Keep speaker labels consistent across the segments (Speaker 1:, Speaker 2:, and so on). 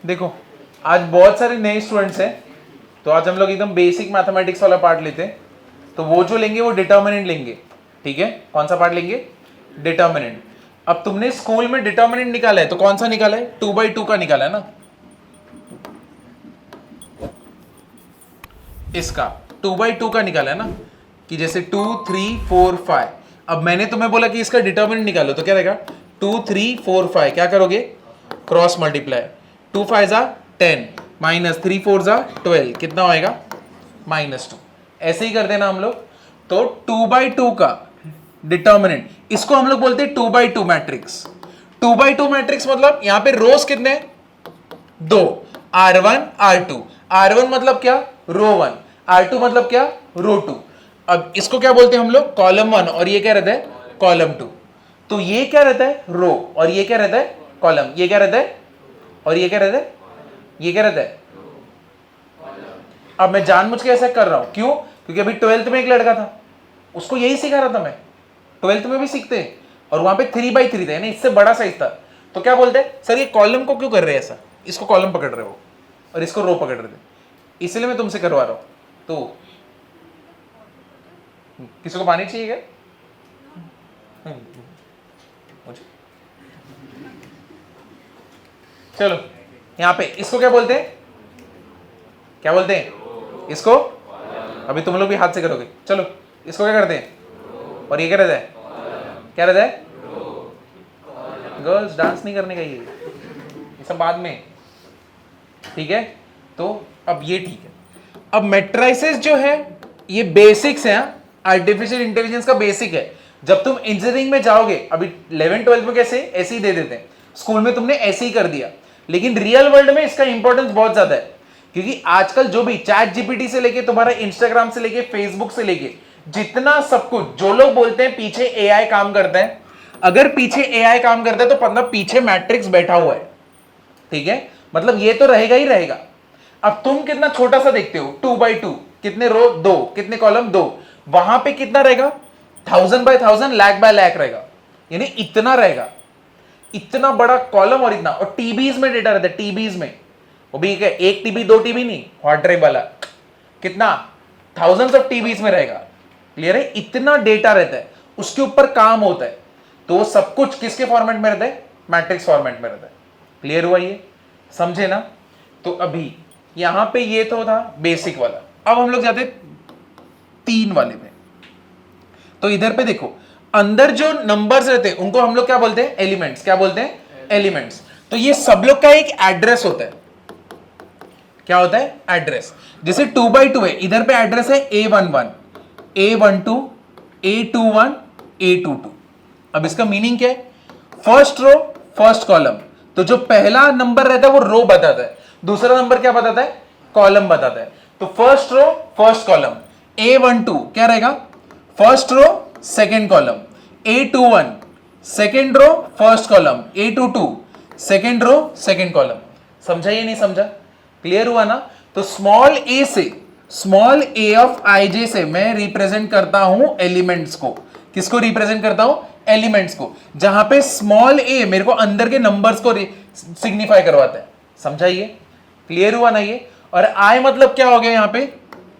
Speaker 1: देखो आज बहुत सारे नए स्टूडेंट्स हैं, तो आज हम लोग एकदम बेसिक मैथमेटिक्स वाला पार्ट लेते हैं। तो वो जो लेंगे वो डिटर्मिनेंट लेंगे, ठीक है। कौन सा पार्ट लेंगे? डिटर्मिनेंट। अब तुमने स्कूल में डिटर्मिनेंट निकाला है तो कौन सा निकाला है? 2/2 का निकाला है ना, इसका 2/2 का निकाला है ना, कि जैसे 2 3 4 5। अब मैंने तुम्हें बोला कि इसका डिटर्मिनेंट निकालो, तो क्या रहेगा? 2 3 4 5 क्या करोगे? Cross multiply. 2 5 जा 10 माइनस 3 4 जा 12, कितना होएगा? -2। ऐसे ही कर देना हम लोग। तो 2/2 का डिटर्मिनेंट, इसको हम लोग बोलते हैं 2/2 मैट्रिक्स। 2/2 मैट्रिक्स मतलब यहां पे रोज कितने? 2, R1 R2। R1 मतलब क्या? रो 1। R2 मतलब क्या? रो 2। अब इसको क्या बोलते हैं हम लोग? कॉलम 1, और ये क्या रहता है? कॉलम 2। तो ये क्या रहता है? रो, और ये क्या रहता है? कॉलम। ये क्या रहता है? और ये क्या रहता है? ये क्या रहता है? अब मैं जानबूझ के ऐसा कर रहा हूं, क्यों? क्योंकि अभी 12th में एक लड़का था, उसको यही सिखा रहा था मैं। 12th में भी सीखते हैं, और वहां पे 3/3 था, इससे बड़ा साइज था। तो क्या बोलते हैं, सर ये कॉलम को क्यों कर रहे हैं ऐसा? इसको कॉलम पकड़ रहे हो और इसको रो पकड़ रहे थे, इसलिए मैं तुमसे करवा रहा हूं। तो किसी को पानी चाहिए क्या? मुझे चलो, यहां पे इसको क्या बोलते हैं? क्या बोलते हैं इसको? अभी तुम लोग भी हाथ से करोगे। चलो, इसको क्या करते हैं? और ये क्या रहता है? क्या रहता है? गर्ल्स डांस नहीं करने का, ये सब बाद में, ठीक है। तो अब ये ठीक है। अब मैट्रिसेस जो है ये बेसिक्स है, आर्टिफिशियल इंटेलिजेंस का बेसिक है। जब तुम इंजीनियरिंग में जाओगे, अभी 11 12 में कैसे ऐसे ही दे देते हैं, स्कूल में तुमने ऐसे ही कर दिया, लेकिन रियल वर्ल्ड में इसका इंपॉर्टेंस बहुत ज्यादा है। क्योंकि आजकल जो भी चैट जीपीटी से लेके तुम्हारा इंस्टाग्राम से लेके फेसबुक से लेके जितना सब कुछ, जो लोग बोलते हैं पीछे एआई काम करता है, अगर पीछे एआई काम करता है तो मतलब पीछे मैट्रिक्स बैठा हुआ है, ठीक है। मतलब ये तो रहेगा ही रहेगा। अब तुम कितना छोटा सा देखते हो, 2/2, कितने रो? 2, कितने कॉलम? 2। वहां पे कितना रहेगा? 1000/1000, लाख रहेगा, यानी इतना रहेगा, इतना बड़ा कॉलम और इतना। और टीबीज में डेटा रहता है, टीबीज में। वो भी क्या, 1 टीबी 2 टीबी नहीं, हार्ड ड्राइव वाला, कितना? थाउजेंड्स ऑफ टीबीज में रहेगा। क्लियर है? इतना डेटा रहता है, उसके ऊपर काम होता है। तो वो सब कुछ किसके फॉर्मेट में रहता है? मैट्रिक्स फॉर्मेट में रहता है। क्लियर हुआ? ये समझे ना? तो अभी यहां पे ये तो था बेसिक वाला। अब हम लोग जाते 3 वाले में। तो इधर पे देखो, अंदर जो नंबर्स रहते हैं उनको हम लोग क्या बोलते हैं? एलिमेंट्स। क्या बोलते हैं? एलिमेंट्स। तो ये सब लोग का एक एड्रेस होता है। क्या होता है? एड्रेस। जैसे 2/2 है, इधर पे एड्रेस है A11, A12, A21, A22। अब इसका मीनिंग क्या है? First row, first column. तो जो पहला नंबर रहता है वो रो बताता है, दूसरा नंबर क्या बताता है? कॉलम बताता है। तो first row, first column. A12 क्या रहेगा? First row, second column. A21 second row, first column. A22 second row, second column. समझा ये नहीं समझा? क्लियर हुआ ना? तो स्मॉल ए से, स्मॉल ए ऑफ IJ से मैं रिप्रेजेंट करता हूं एलिमेंट्स को। किसको रिप्रेजेंट करता हूं? एलिमेंट्स को। जहां पे स्मॉल ए मेरे को अंदर के नंबर्स को सिग्निफाई करवाता है। समझा ये? क्लियर हुआ ना ये? और आई मतलब क्या हो गया यहां पे?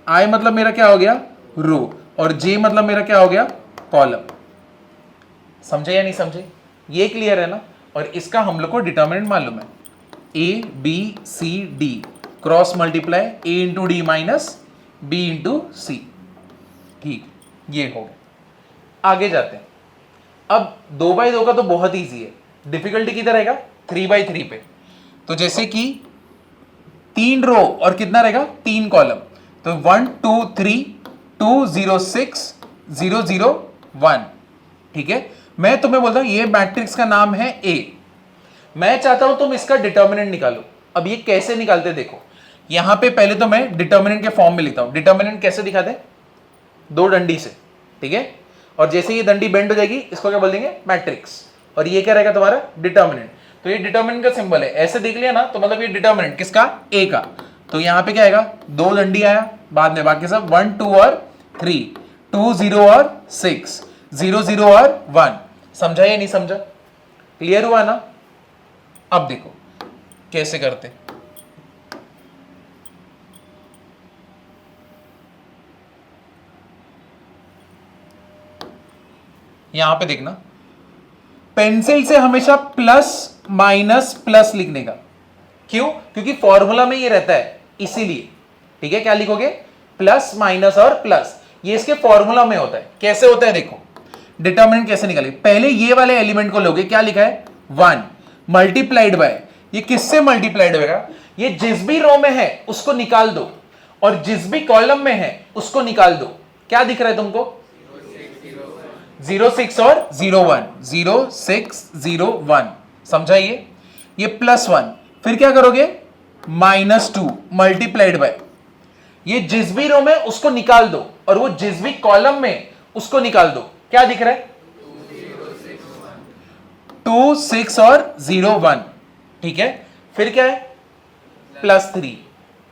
Speaker 1: आई मतलब मेरा क्या हो गया? रो। और जे मतलब मेरा क्या हो गया? कॉलम। समझे या नहीं समझे? ये क्लियर है ना? और इसका हम लोग को डिटर्मिनेंट मालूम है, ABCD cross multiply A into D minus B into C। ठीक, ये हो गया। आगे जाते हैं। अब 2/2 का तो बहुत ईजी है, डिफिकल्टी किधर रहेगा? 3/3 पे। तो जैसे कि 3 रो और कितना रहेगा? 3 कॉलम। तो 1 2 3 2 0 6 0 0 1। ठीक है, मैं तुम्हें बोलता हूं ये मैट्रिक्स का नाम है A। मैं चाहता हूं तुम इसका डिटर्मिनेंट निकालो। अब ये कैसे निकालते देखो, यहां पे पहले तो मैं डिटर्मिनेंट के फॉर्म में लिखता हूं। डिटर्मिनेंट कैसे दिखाते? 2 डंडी से, ठीक है। और जैसे ये डंडी बेंड हो जाएगी, इसको क्या बोल देंगे? मैट्रिक्स। और ये क्या रहेगा तुम्हारा? डिटर्मिनेंट। तो ये डिटर्मिनेंट का सिंबल है, ऐसे देख लिया ना, तो मतलब ये डिटर्मिनेंट किसका? A का। तो यहां पे क्या आएगा? 2 डंडी आया, बाद में बाकी सब 1 2 और 3, 2 0 और 6, 0 0 और 1। समझा या नहीं समझा? क्लियर हुआ ना? अब देखो कैसे करते। यहां पे देखना, पेंसिल से हमेशा प्लस माइनस प्लस लिखने का। क्यों? क्योंकि फॉर्मूला में ये रहता है, इसीलिए। ठीक है, क्या लिखोगे? प्लस माइनस और प्लस, ये इसके फॉर्मूला में होता है। कैसे होता है देखो, डिटर्मिनेंट कैसे निकालेंगे। पहले ये वाले एलिमेंट को लोगे, क्या लिखा है? 1 मल्टीप्लाइड बाय, ये किससे मल्टीप्लाइड होगा? ये जिस भी रो में है उसको निकाल दो, और जिस भी कॉलम में है उसको निकाल दो। क्या दिख रहा है तुमको? 0 6 और 0 1, 0 6 0 1, समझाइए। ये +1, फिर क्या करोगे? -2 मल्टीप्लाइड बाय, ये जिस भी रो में उसको निकाल दो, और वो जिस भी कॉलम में उसको निकाल दो। क्या दिख रहा है? 2 6 और 0 1, ठीक है। फिर क्या है? +3,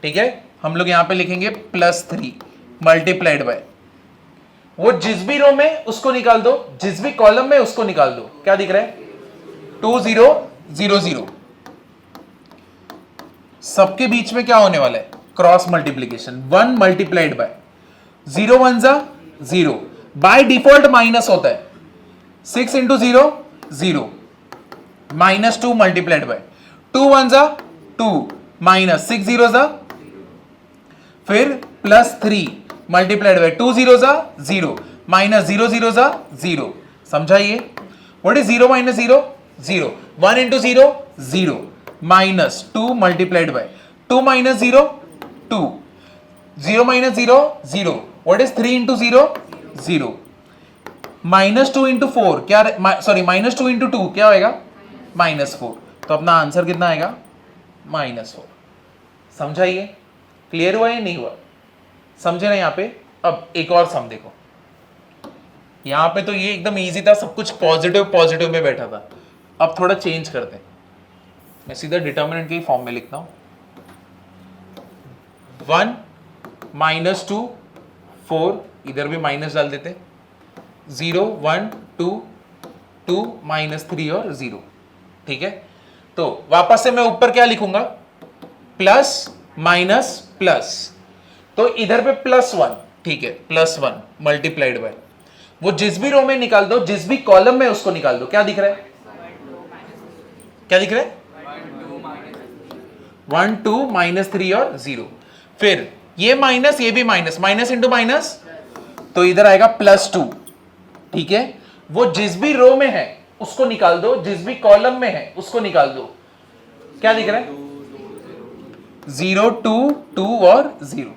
Speaker 1: ठीक है। हम लोग यहां पे लिखेंगे +3 मल्टीप्लाइड बाय, वो जिस भी रो में उसको निकाल दो, जिस भी कॉलम में उसको निकाल दो। क्या दिख रहा है? 2 0 0 0, सबके बीच में क्या होने वाला है? Cross multiplication. 1 मल्टीप्लाइड बाय 0 1 जा 0, बाय डिफॉल्ट माइनस होता है। 6 इंटू 0 0, -2 मल्टीप्लाइड बाय 2 1 जा 2, -6 0 जा, फिर +3 मल्टीप्लाइड बाय 2 0 जा 0, -0 0 जा 0, समझाइए। What is 0 - 0? 0, 1 into 0 0, -2 multiplied bye 2 - 0 2, 0 - 0 0, what is 3 into 0 0, -2 into 4 क्या, सॉरी -2 इंटू 2 क्या होएगा? -4। तो अपना आंसर कितना आएगा? -4। समझाइए, क्लियर हुआ या नहीं हुआ? समझे ना यहाँ पे? अब एक और सम देखो, यहां पे तो ये एकदम इजी था, सब कुछ पॉजिटिव पॉजिटिव में बैठा था। अब थोड़ा चेंज करते हैं, मैं सीधा डिटर्मिनेंट के फॉर्म में लिखता हूं। 1 -2 4, इधर भी माइनस डाल देते, 0 1 2 2 -3 और 0, ठीक है। तो वापस से मैं ऊपर क्या लिखूंगा? प्लस माइनस प्लस, तो इधर पे +1, ठीक है, +1 मल्टीप्लाइड बाय, वो जिस भी रो में निकाल दो, जिस भी कॉलम में उसको निकाल दो। क्या दिख रहा है? क्या दिख रहा है? 1 2 -3 और 0, फिर ये माइनस, ये भी माइनस, माइनस इंटू माइनस, तो इधर आएगा +2, ठीक है। वो जिस भी रो में है उसको निकाल दो, जिस भी कॉलम में है उसको निकाल दो। क्या दिख रहा है? 0 2 2 और 0,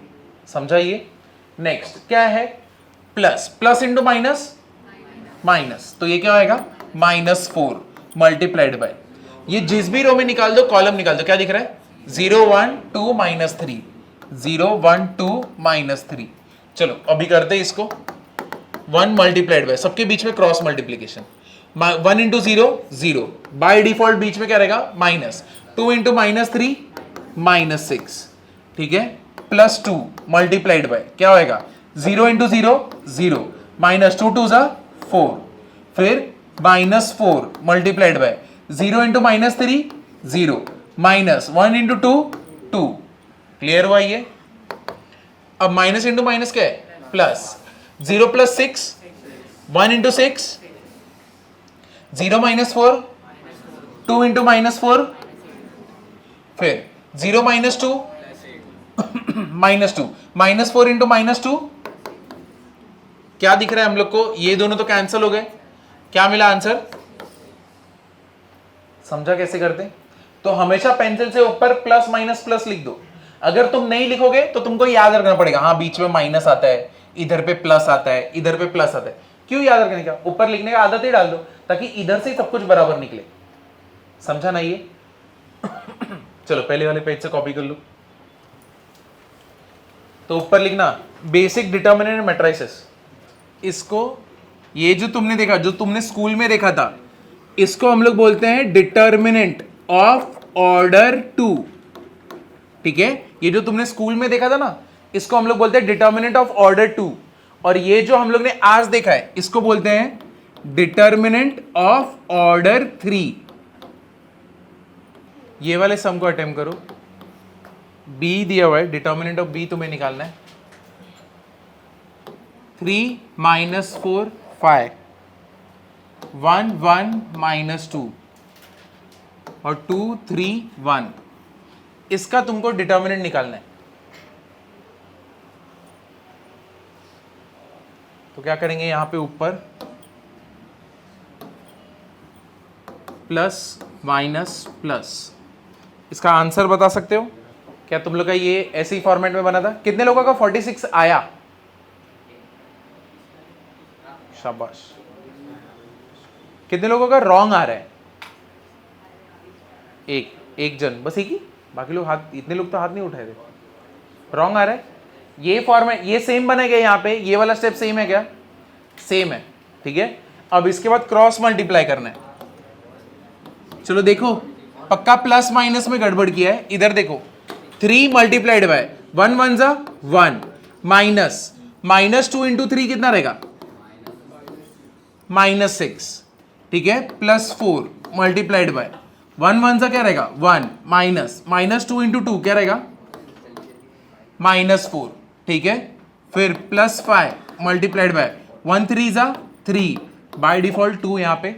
Speaker 1: समझाइए। नेक्स्ट क्या है? Plus, plus into minus minus, तो ये क्या होएगा? -4 मल्टीप्लाइड बाय, ये जिस भी रो में निकाल दो, कॉलम निकाल दो। क्या दिख रहा है? 0 1 2 -3, 0 1 2 -3। चलो अभी करते हैं इसको। 1 मल्टीप्लाइड बाय, सबके बीच में cross multiplication, 1 into 0 0, by default बीच में क्या रहेगा? माइनस, 2 इंटू -3 -6, ठीक है। +2 मल्टीप्लाइड बाय क्या होएगा? 0 इंटू 0 0, -2 2 जा 4, फिर -4 multiplied by 0 into -3 0, -1 into 2 2, clear हुआ ये? अब माइनस इंटू माइनस क्या है? प्लस, 0 + 6, 1 इंटू 6, 0 - 4, 2 इंटू -4, फिर 0 - 2 -2, -4 इंटू -2, क्या दिख रहा है हम लोग को? ये दोनों तो कैंसिल हो गए, क्या मिला आंसर? समझा कैसे करते? तो हमेशा पेंसिल से ऊपर प्लस माइनस प्लस लिख दो। अगर तुम नहीं लिखोगे तो तुमको याद रखना पड़ेगा, हाँ बीच में माइनस आता है, इधर पे प्लस आता है, इधर पे प्लस आता है। क्यों याद रखने का? ऊपर लिखने का आदत ही डाल दो, ताकि इधर से सब कुछ बराबर निकले। समझा ना ये? चलो पहले वाले पेज से कॉपी कर लो। तो ऊपर लिखना बेसिक डिटर्मिनेंट मैट्रिसेस। इसको, ये जो तुमने देखा, जो तुमने स्कूल में देखा था, इसको हम लोग बोलते हैं डिटर्मिनेंट ऑफ ऑर्डर 2, ठीक है। ये जो तुमने स्कूल में देखा था ना, इसको हम लोग बोलते हैं डिटर्मिनेंट ऑफ ऑर्डर 2, और ये जो हम लोग ने आज देखा है इसको बोलते हैं डिटर्मिनेंट ऑफ ऑर्डर 3। ये वाले सम को अटेम्प्ट करो। बी दिया हुआ है, डिटर्मिनेंट ऑफ बी तुम्हें निकालना है। 3 - 4 5, 1 1 माइनस 2 और 2 3 1, इसका तुमको डिटर्मिनेंट निकालना है। तो क्या करेंगे यहां पे ऊपर प्लस माइनस प्लस, इसका आंसर बता सकते हो क्या? तुम लोग का ये ऐसे ही फॉर्मेट में बना था। कितने लोगों का 46 आया? शाबाश। कितने लोगों का रॉन्ग आ रहा है? एक जन, बस एक ही, बाकी लोग हाथ, इतने लोग तो हाथ नहीं उठाए थे। रॉन्ग आ रहा है। ये फॉर्मेट ये सेम बनेगा यहाँ पे, ये वाला स्टेप सेम है क्या? सेम है, ठीक है। अब इसके बाद क्रॉस मल्टीप्लाई करना है। चलो देखो, पक्का प्लस माइनस में गड़बड़ किया है। इधर देखो, 3 मल्टीप्लाइड बाय 1 1 जा 1 माइनस -2 इंटू 3 कितना रहेगा? -6, ठीक है। प्लस 4 मल्टीप्लाइड बाय 1 1 जा क्या रहेगा? 1 माइनस -2 इंटू 2 क्या रहेगा? -4, ठीक है। फिर प्लस 5 मल्टीप्लाइड बाय 1 3 जा 3, बाय डिफॉल्ट 2 यहां पे।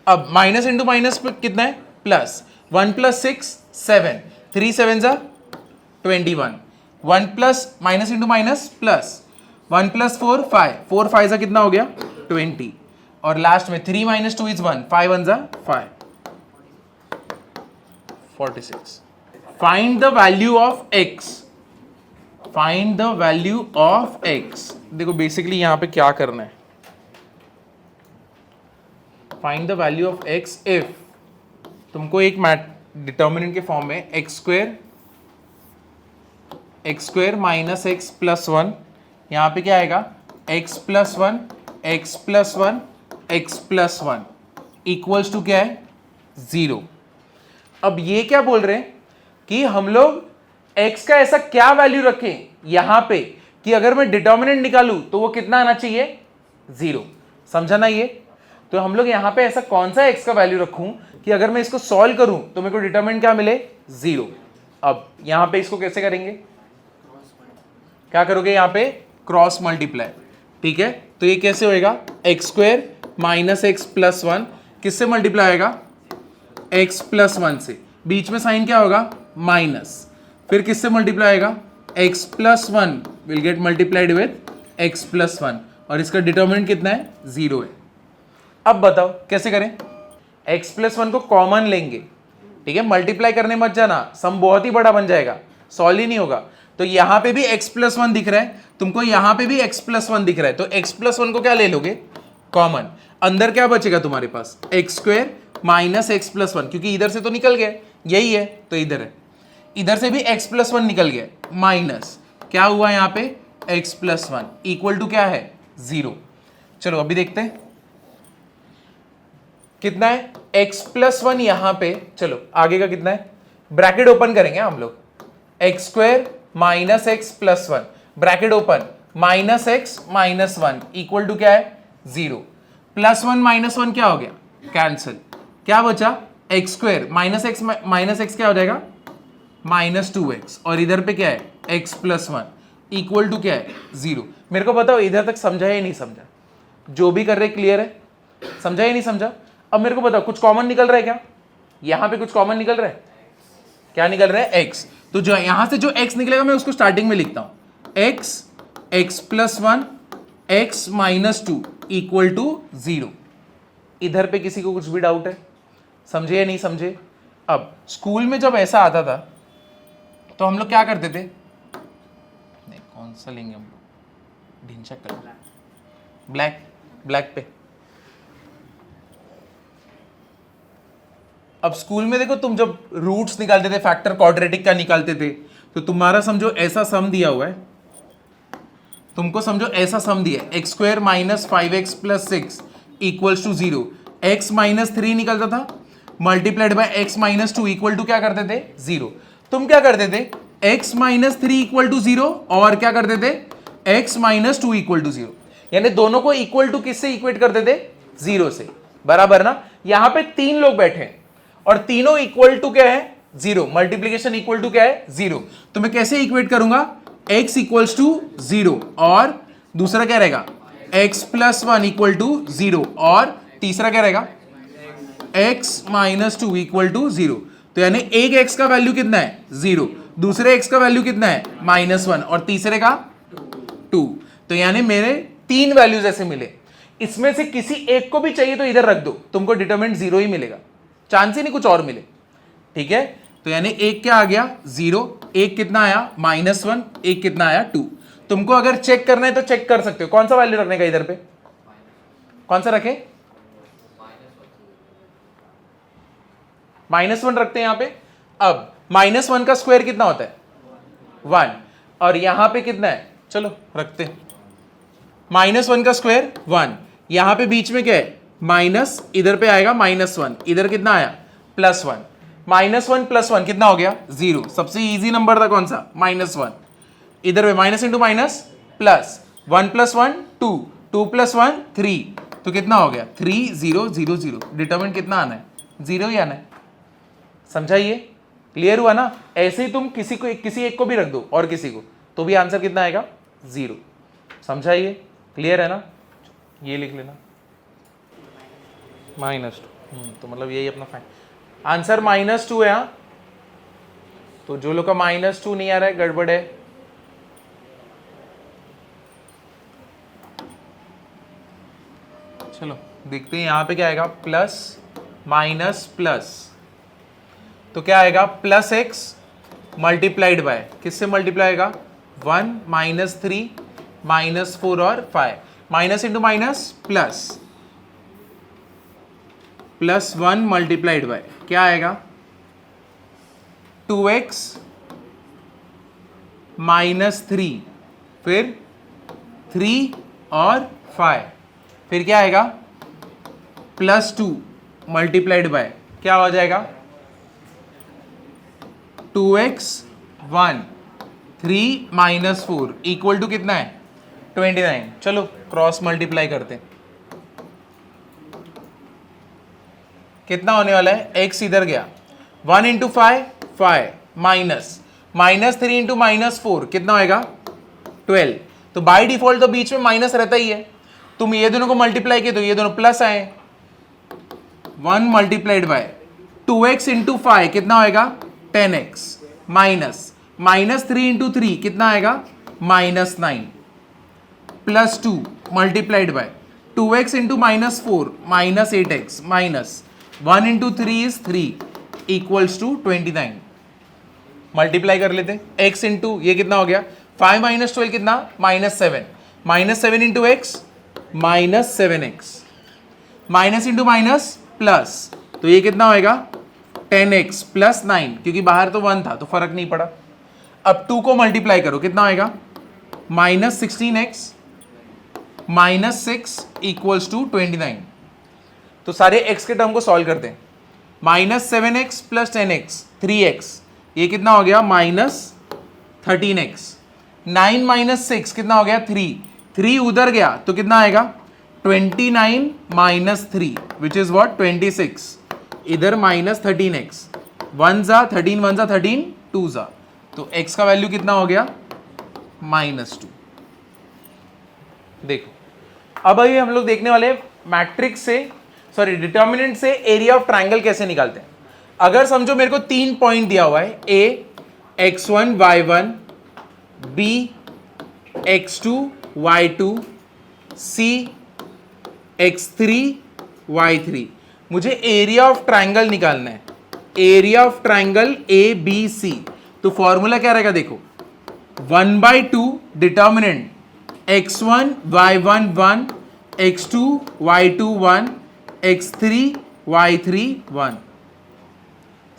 Speaker 1: अब माइनस इंटू माइनस पे कितना है? प्लस 1 प्लस 6 7, 3 7 जा 21, 1 plus minus into minus plus 1 plus 4 5, 4 5 जा कितना हो गया? 20, और लास्ट में 3 माइनस 2 इज 1, 5 1 जा 5, 46। Find the value of x, find the value of x। देखो बेसिकली यहां पे क्या करना है, find the value of x if तुमको एक डिटर्मिनेंट के फॉर्म में x square minus x plus 1, यहां पे क्या आएगा? x plus 1 x plus 1 x plus 1 equals to क्या है? 0। अब ये क्या बोल रहे हैं कि हम लोग x का ऐसा क्या वैल्यू रखें यहां पे कि अगर मैं डिटर्मिनेंट निकालूं तो वो कितना आना चाहिए? 0। समझा ना ये? तो हम लोग यहां पे ऐसा कौन सा x का वैल्यू रखूं कि अगर मैं इसको सॉल्व करूं तो मेरे को डिटरमिनेंट क्या मिले? 0। अब यहां पे इसको कैसे करेंगे? क्या करोगे यहां पे? क्रॉस मल्टीप्लाई, ठीक है। तो ये कैसे होएगा? X square minus x plus 1 किससे मल्टीप्लाई होगा? x प्लस 1 से। बीच में साइन क्या होगा? माइनस। फिर किससे मल्टीप्लाई होगा? x plus 1 will get multiplied with x plus 1, और इसका डिटरमिनेंट कितना है? 0 है। अब बताओ कैसे करें? x प्लस 1 को कॉमन लेंगे, ठीक है। मल्टीप्लाई करने मत जाना, सम बहुत ही बड़ा बन जाएगा, सॉल्व ही नहीं होगा। तो यहां पे भी x प्लस 1 दिख रहा है तुमको, यहां पे भी x प्लस 1 दिख रहा है, तो x प्लस 1 को क्या ले लोगे? कॉमन। अंदर क्या बचेगा तुम्हारे पास? X square minus x plus 1, क्योंकि इधर से तो निकल गया, यही है तो इधर है। इधर से भी x प्लस 1 निकल गया, माइनस क्या हुआ यहां पे? x प्लस 1 इक्वल टू क्या है? 0। चलो अभी देखते हैं कितना है x प्लस 1 यहां पे। चलो आगे का कितना है? ब्रैकेट ओपन करेंगे हम लोग, X square minus x plus 1 bracket open minus X minus 1 equal to क्या है? 0। प्लस 1 माइनस 1 क्या हो गया? कैंसिल। क्या बचा? एक्स स्क्वायर माइनस एक्स क्या हो जाएगा? -2x, और इधर पे क्या है? x प्लस 1 इक्वल टू क्या है? 0। मेरे को बताओ इधर तक समझा या नहीं समझा? जो भी कर रहे क्लियर है? समझा या नहीं समझा? अब मेरे को बताओ कुछ कॉमन निकल रहा है क्या? यहां पे कुछ कॉमन निकल रहा है? क्या निकल रहा है? x। तो जो यहां से जो x निकलेगा मैं उसको स्टार्टिंग में लिखता हूं, x plus 1 x minus 2 equal to 0। इधर पे किसी को कुछ भी डाउट है? समझे या नहीं समझे? अब स्कूल में जब ऐसा आता था तो हम लोग क्या करते थे? नहीं, कौन सा लेंगे हम लोग? ढिंचक कलर, ब्लैक पे। अब स्कूल में देखो, तुम जब रूट्स निकालते थे, फैक्टर क्वाड्रेटिक का निकालते थे, तो तुम्हारा समझो ऐसा सम दिया हुआ है, तुमको समझो ऐसा सम दिया है, X square minus 5x plus 6 equals to 0। X minus 3 निकलता था, multiplied by X minus 2 equal to क्या करते थे? 0। तुम क्या करते थे? x माइनस 3 इक्वल टू 0, और क्या करते थे? x minus 2 equal to 0। यानी दोनों को इक्वल टू किससे इक्वेट करते थे? 0 से। बराबर ना? यहां पे 3 लोग बैठे हैं और तीनों इक्वल टू क्या है? 0। मल्टीप्लीकेशन इक्वल टू क्या है? 0। तो मैं कैसे इक्वेट करूंगा? x इक्वल्स टू 0, और दूसरा क्या रहेगा? x प्लस 1 इक्वल टू 0, और तीसरा क्या रहेगा x minus two equal to 0। तो यानी एक x का वैल्यू कितना है 0, दूसरे x का वैल्यू कितना है -1 और तीसरे का 2। तो यानी मेरे 3 वैल्यूज ऐसे मिले, इसमें से किसी एक को भी चाहिए तो इधर रख दो, तुमको डिटरमिनेंट 0 ही मिलेगा, चांस ही नहीं कुछ और मिले। ठीक है, तो यानी एक क्या आ गया 0, एक कितना आया -1, एक कितना आया 2। तुमको अगर चेक करना है तो चेक कर सकते हो, कौन सा वैल्यू रखने का इधर पे, कौन सा रखे, -1 रखते हैं यहां पे। अब -1 का स्क्वायर कितना होता है 1, और यहां पे कितना है, चलो रखते हैं -1 का स्क्वायर 1, यहां पे बीच में क्या है माइनस, इधर पे आएगा -1, इधर कितना आया +1, -1 + 1 कितना हो गया 0। सबसे इजी नंबर था कौन सा -1, इधर पे माइनस इंटू माइनस प्लस, 1 + 1 2, 2 + 1 3, तो कितना हो गया 3 0 0 0। डिटरमिनेंट कितना आना है 0 ही आना है। समझाइए, क्लियर हुआ ना। ऐसे ही तुम किसी एक को भी रख दो और किसी को, तो भी आंसर कितना आएगा 0। समझाइए, क्लियर है ना। ये लिख लेना -2, तो मतलब यही अपना फाइन आंसर -2 है। हाँ, तो जो लोग का -2 नहीं आ रहा है गड़बड़ है। चलो देखते हैं यहां पे क्या आएगा, प्लस माइनस प्लस, तो क्या आएगा +x मल्टीप्लाइड बाय, किससे मल्टीप्लाई आएगा 1 -3 -4 और 5, minus into minus plus, +1 multiplied by क्या आएगा 2x -3, फिर 3 और 5, फिर क्या आएगा +2 मल्टीप्लाइड बाय क्या हो जाएगा 2x 1 3 -4 इक्वल टू कितना है 29। चलो क्रॉस मल्टीप्लाई करते हैं, कितना होने वाला है, x इधर गया 1 × 5 5 माइनस -3 × -4 कितना होएगा 12। तो बाय डिफॉल्ट तो बीच में माइनस रहता ही है, तुम ये दोनों को मल्टीप्लाई किए तो ये दोनों प्लस आए, 1 मल्टीप्लाइड बाय 2x × 5 कितना होएगा 10x माइनस -3 × 3 कितना आएगा -9 +2 multiplied by 2x × -4 -8x minus 1 × 3 is 3 equals to 29। Multiply कर लेते हैं x इंटू ये कितना हो गया 5 - 12 कितना -7, -7 × x -7x minus into minus plus, तो ये कितना होएगा 10x + 9, क्योंकि बाहर तो 1 था तो फर्क नहीं पड़ा। अब 2 को मल्टीप्लाई करो कितना होएगा -16x -6 इक्वल्स टू 29। तो सारे x के टर्म को सॉल्व करते हैं, -7x + 10x 3x, ये कितना हो गया -13x, 9 - 6 कितना हो गया 3 उधर गया तो कितना आएगा 29 - 3 विच इज व्हाट 26, इधर -13x, 1 ज़ा 13 1 ज़ा 13 2 ज़ा, तो x का वैल्यू कितना हो गया -2। देखो अब अभी हम लोग देखने वाले मैट्रिक्स से डिटर्मिनेंट से एरिया ऑफ ट्रायंगल कैसे निकालते हैं। अगर समझो मेरे को 3 पॉइंट दिया हुआ है, a x1 y1, b x2 y2, c x3 y3, मुझे एरिया ऑफ ट्रायंगल निकालना है, एरिया ऑफ ट्रायंगल ABC। तो फॉर्मूला क्या रहेगा देखो, 1/2 determinant x1 y1 1, x2 y2 1, x3 y3 1।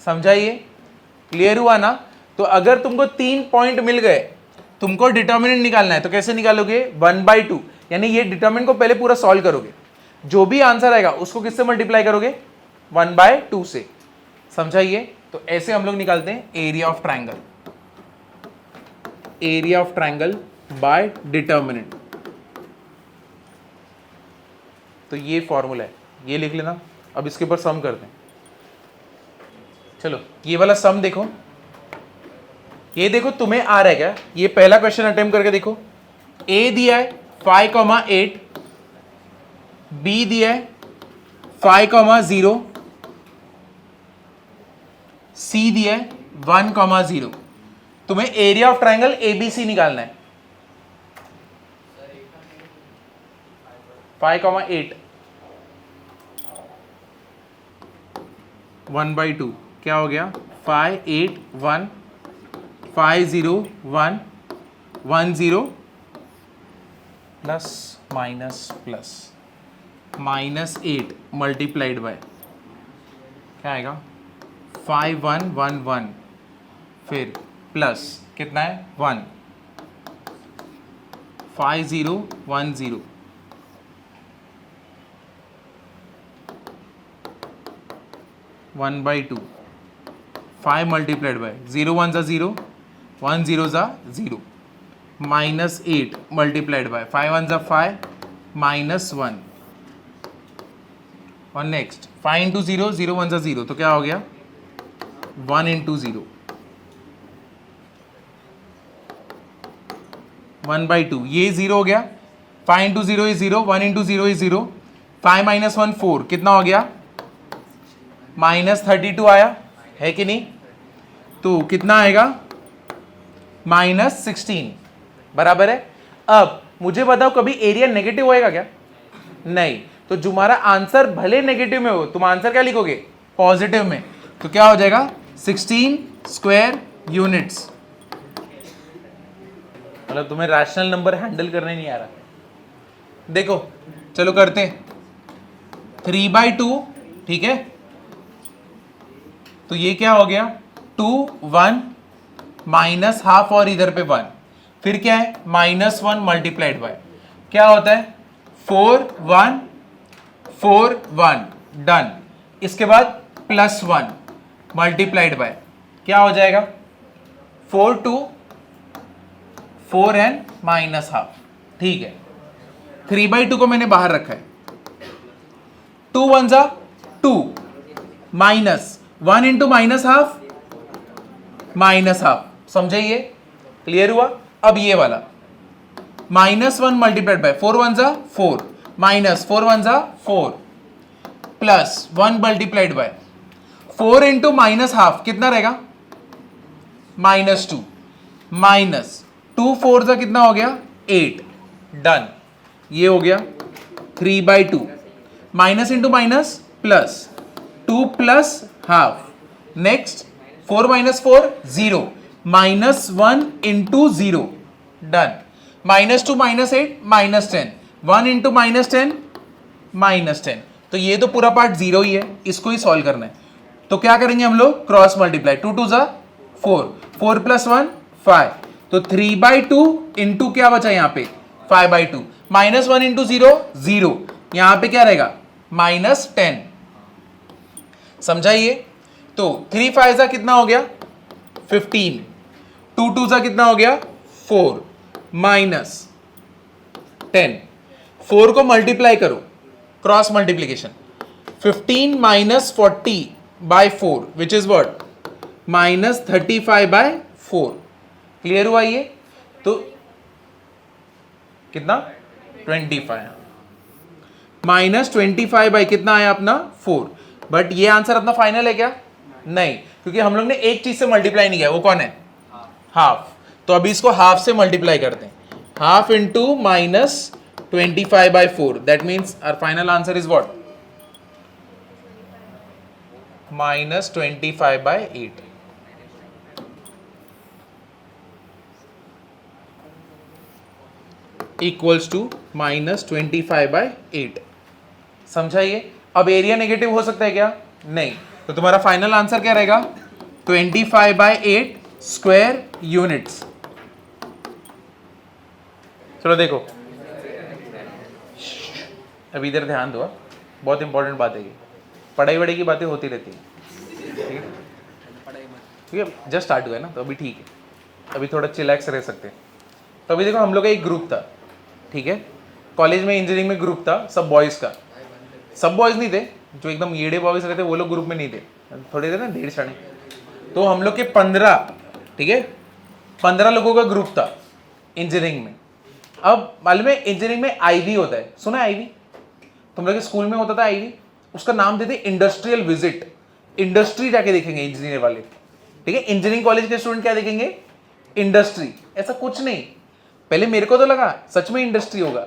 Speaker 1: समझाइए, क्लियर हुआ ना। तो अगर तुमको 3 पॉइंट मिल गए, तुमको डिटर्मिनेंट निकालना है, तो कैसे निकालोगे 1/2, यानी ये डिटर्मिनेंट को पहले पूरा सॉल्व करोगे, जो भी आंसर आएगा उसको किससे मल्टीप्लाई करोगे 1/2 से। समझाइए, तो ऐसे हम लोग निकालते हैं area of triangle, area of triangle bye determinant. तो ये फॉर्मूला है, ये लिख लेना। अब इसके ऊपर सम करते हैं। चलो ये वाला सम देखो, ये देखो तुम्हें आ रहा है क्या, ये पहला क्वेश्चन अटेम्प्ट करके देखो। a दिया है 5, 8, b दिया है 5,0, सी दिया है 1,0। तुम्हें एरिया ऑफ ट्राइंगल एबीसी निकालना है। 5,8 1/2 क्या हो गया? 5, 8, 1, 5, 0, 1, 1, 0 plus minus plus -8 multiplied by क्या आएगा? 5, 1, 1, 1 फिर प्लस कितना है? 1, 5, 0, 1, 0 1/2 5 मल्टीप्लाइड बाय 0 1 ज़ा 0 1 0 ज़ा 0 -8 मल्टीप्लाइड बाय 5 1 ज़ा 5 -1 और नेक्स्ट 5 इंटू 0 0 1 ज़ा 0 तो क्या हो गया? 1 इंटू 0 1/2 ये 0 हो गया। 5 इंटू 0 इज 0, 1 इंटू 0 इज 0, 5 - 1 4 कितना हो गया? -32 आया है कि नहीं? तो कितना आएगा? -16 बराबर है। अब मुझे बताओ कभी एरिया नेगेटिव होएगा क्या? नहीं। तो तुम्हारा आंसर भले नेगेटिव में हो, तुम आंसर क्या लिखोगे? पॉजिटिव में। तो क्या हो जाएगा? 16 स्क्वायर यूनिट्स। मतलब तुम्हें रैशनल नंबर हैंडल करने नहीं आ रहा। देखो चलो करते हैं 3/2 ठीक है। तो ये क्या हो गया? 2 1 -½ और इधर पे 1 फिर क्या है? -1 मल्टीप्लाइड बाय क्या होता है? 4 1 4 1 डन। इसके बाद +1 मल्टीप्लाइड बाय क्या हो जाएगा? 4 2 4 n -½ ठीक है। 3/2 को मैंने बाहर रखा है। 2 1 ज़ा 2 माइनस 1 इंटू -½ -½ समझे? ये क्लियर हुआ? अब ये वाला -1 मल्टीप्लाइड बाय 4 1 ज़ा 4 -4 1 ज़ा 4 +1 मल्टीप्लाइड बाय 4 इंटू -½ कितना रहेगा? -2 -2 4 ज़ा कितना हो गया? 8 डन। ये हो गया 3/2 minus into minus plus 2 plus half next 4 - 4 0 -1 into 0 done. -2 -8 -10 1 into -10 -10 तो ये तो पूरा पार्ट 0 ही है, इसको ही सॉल्व करना है। तो क्या करेंगे हम लोग? क्रॉस मल्टीप्लाई 2 2 ज़ा 4 4 + 1 5 तो 3/2 इंटू क्या बचा यहाँ पे? 5/2 -1 इंटू 0 0 यहां पे क्या रहेगा? -10 समझाइए। तो 3 5 ज़ा कितना हो गया? 15 2 2 ज़ा कितना हो गया? 4 -10 4 को मल्टीप्लाई करो cross multiplication 15 - 40/4 which is what? -35/4 clear हुआ ये? तो कितना? 25 -25 बाई कितना आया अपना? 4। बट ये आंसर अपना फाइनल है क्या? नहीं, क्योंकि हम लोग ने एक चीज से मल्टीप्लाई नहीं किया। वो कौन है? हाफ। तो अभी इसको हाफ से मल्टीप्लाई करते हैं। Half into -25/4 that means our final answer is what? -25/8 equals to -25/8 समझाइए। अब एरिया नेगेटिव हो सकता है क्या? नहीं। तो तुम्हारा फाइनल आंसर क्या रहेगा? 25/8 स्क्वायर यूनिट्स। चलो देखो अभी इधर ध्यान दो, बहुत इंपॉर्टेंट बात है ये। पढ़ाई वढ़ाई की बातें होती रहती है, ठीक है? जस्ट स्टार्ट हुआ है ना, तो अभी ठीक है, अभी थोड़ा चिलैक्स रह सकते हैं। तो अभी देखो हम लोग का एक ग्रुप था, ठीक है? कॉलेज में इंजीनियरिंग में ग्रुप था सब बॉयज़ का। सब बॉयज़ नहीं थे, जो एकदम येड़े बॉयज़ रहते वो लोग ग्रुप में नहीं थे, थोड़े थे ना 1.5 साढ़े। तो हम लोग के 15, ठीक है, 15 लोगों का ग्रुप था इंजीनियरिंग में। अब मालूम है इंजीनियरिंग में आईवी होता है, सुना है आईवी? तुम लोग के स्कूल में होता था आईवी? उसका नाम देते इंडस्ट्रियल विजिट, इंडस्ट्री जाके देखेंगे इंजीनियर वाले, ठीक है। इंजीनियरिंग कॉलेज के स्टूडेंट क्या देखेंगे, इंडस्ट्री। ऐसा कुछ नहीं, पहले मेरे को तो लगा सच में इंडस्ट्री होगा।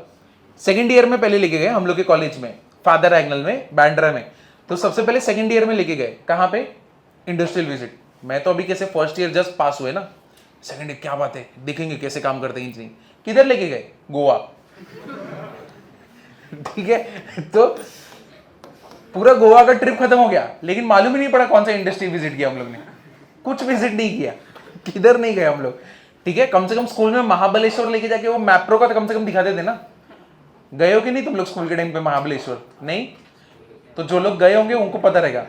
Speaker 1: सेकंड ईयर में पहले लेके गए हम लोग के कॉलेज में, फादर एग्नल में, बैंड्रा में, तो सबसे पहले सेकंड ईयर में लेके गए कहाँ पे, इंडस्ट्रियल विजिट। मैं तो अभी कैसे फर्स्ट ईयर जस्ट पास हुए ना, सेकंड ईयर क्या बात है, देखेंगे कैसे काम करते हैं इंजीनियरिंग। किधर लेके गए, गोवा, ठीक है। तो पूरा गोवा का ट्रिप खत्म हो गया, लेकिन मालूम ही नहीं पड़ा कौन सा इंडस्ट्री विजिट किया हम लोग ने, कुछ विजिट नहीं किया, किधर नहीं गए हम लोग, ठीक है। कम से कम स्कूल में महाबलेश्वर लेके जाके वो मैप्रो का तो कम से कम दिखाते थे ना। गए हो कि नहीं तुम लोग स्कूल के टाइम पे महाबलेश्वर, नहीं? तो जो लोग गए होंगे उनको पता रहेगा,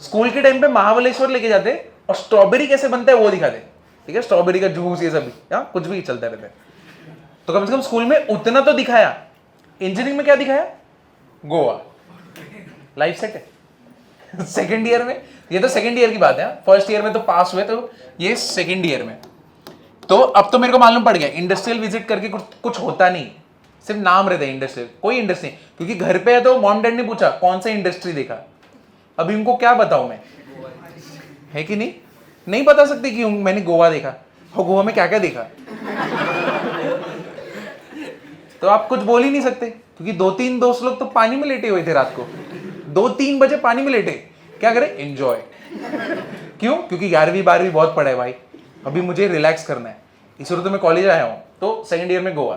Speaker 1: स्कूल के टाइम पे महाबलेश्वर लेके जाते और स्ट्रॉबेरी कैसे बनता है वो दिखाते, ठीक है। स्ट्रॉबेरी का जूस, ये सब कुछ भी चलता रहता है। तो कम से कम स्कूल में उतना तो दिखाया। इंजीनियरिंग में क्या दिखाया, गोवा, लाइफ सेट है। सेकेंड ईयर में, ये तो सेकेंड ईयर की बात है, फर्स्ट ईयर में तो पास हुए, तो ये सेकेंड ईयर में। तो अब तो मेरे को मालूम पड़ गया इंडस्ट्रियल विजिट करके कुछ होता नहीं, सिर्फ नाम रहता है इंडस्ट्रियल, कोई इंडस्ट्री। क्योंकि घर पे है तो मॉम डैड ने पूछा कौन सा इंडस्ट्री देखा, अभी उनको क्या बताऊं मैं, है कि नहीं? नहीं बता सकते कि मैंने गोवा देखा, और गोवा में क्या क्या देखा। तो आप कुछ बोल ही नहीं सकते, क्योंकि 2-3 दोस्त लोग तो पानी में लेटे हुए थे रात को, 2-3 बजे पानी में लेटे, क्या करें, एंजॉय। क्यों? क्योंकि 11वीं 12वीं बहुत पढ़ा है भाई, अभी मुझे रिलैक्स करना है, इसलिए तो मैं कॉलेज आया हूं। तो सेकंड ईयर में गोवा,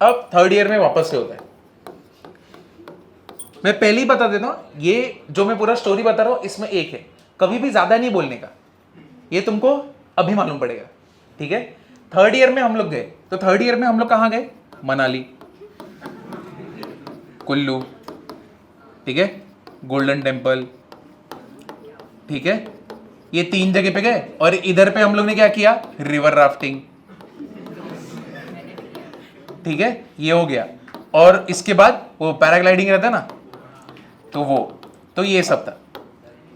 Speaker 1: अब थर्ड ईयर में वापस से होता है। मैं पहले ही बता देता हूं, ये जो मैं पूरा स्टोरी बता रहा हूं इसमें एक है, कभी भी ज्यादा नहीं बोलने का, ये तुमको अभी मालूम पड़ेगा, ठीक है। थर्ड ईयर में हम लोग गए, तो थर्ड ईयर में हम लोग कहां गए, मनाली, कुल्लू, ठीक है, गोल्डन टेम्पल, ठीक है, ये 3 जगह पे गए। और इधर पे हम लोग ने क्या किया, रिवर राफ्टिंग, ठीक है, ये हो गया। और इसके बाद वो पैराग्लाइडिंग रहता है ना, तो वो, तो ये सब था।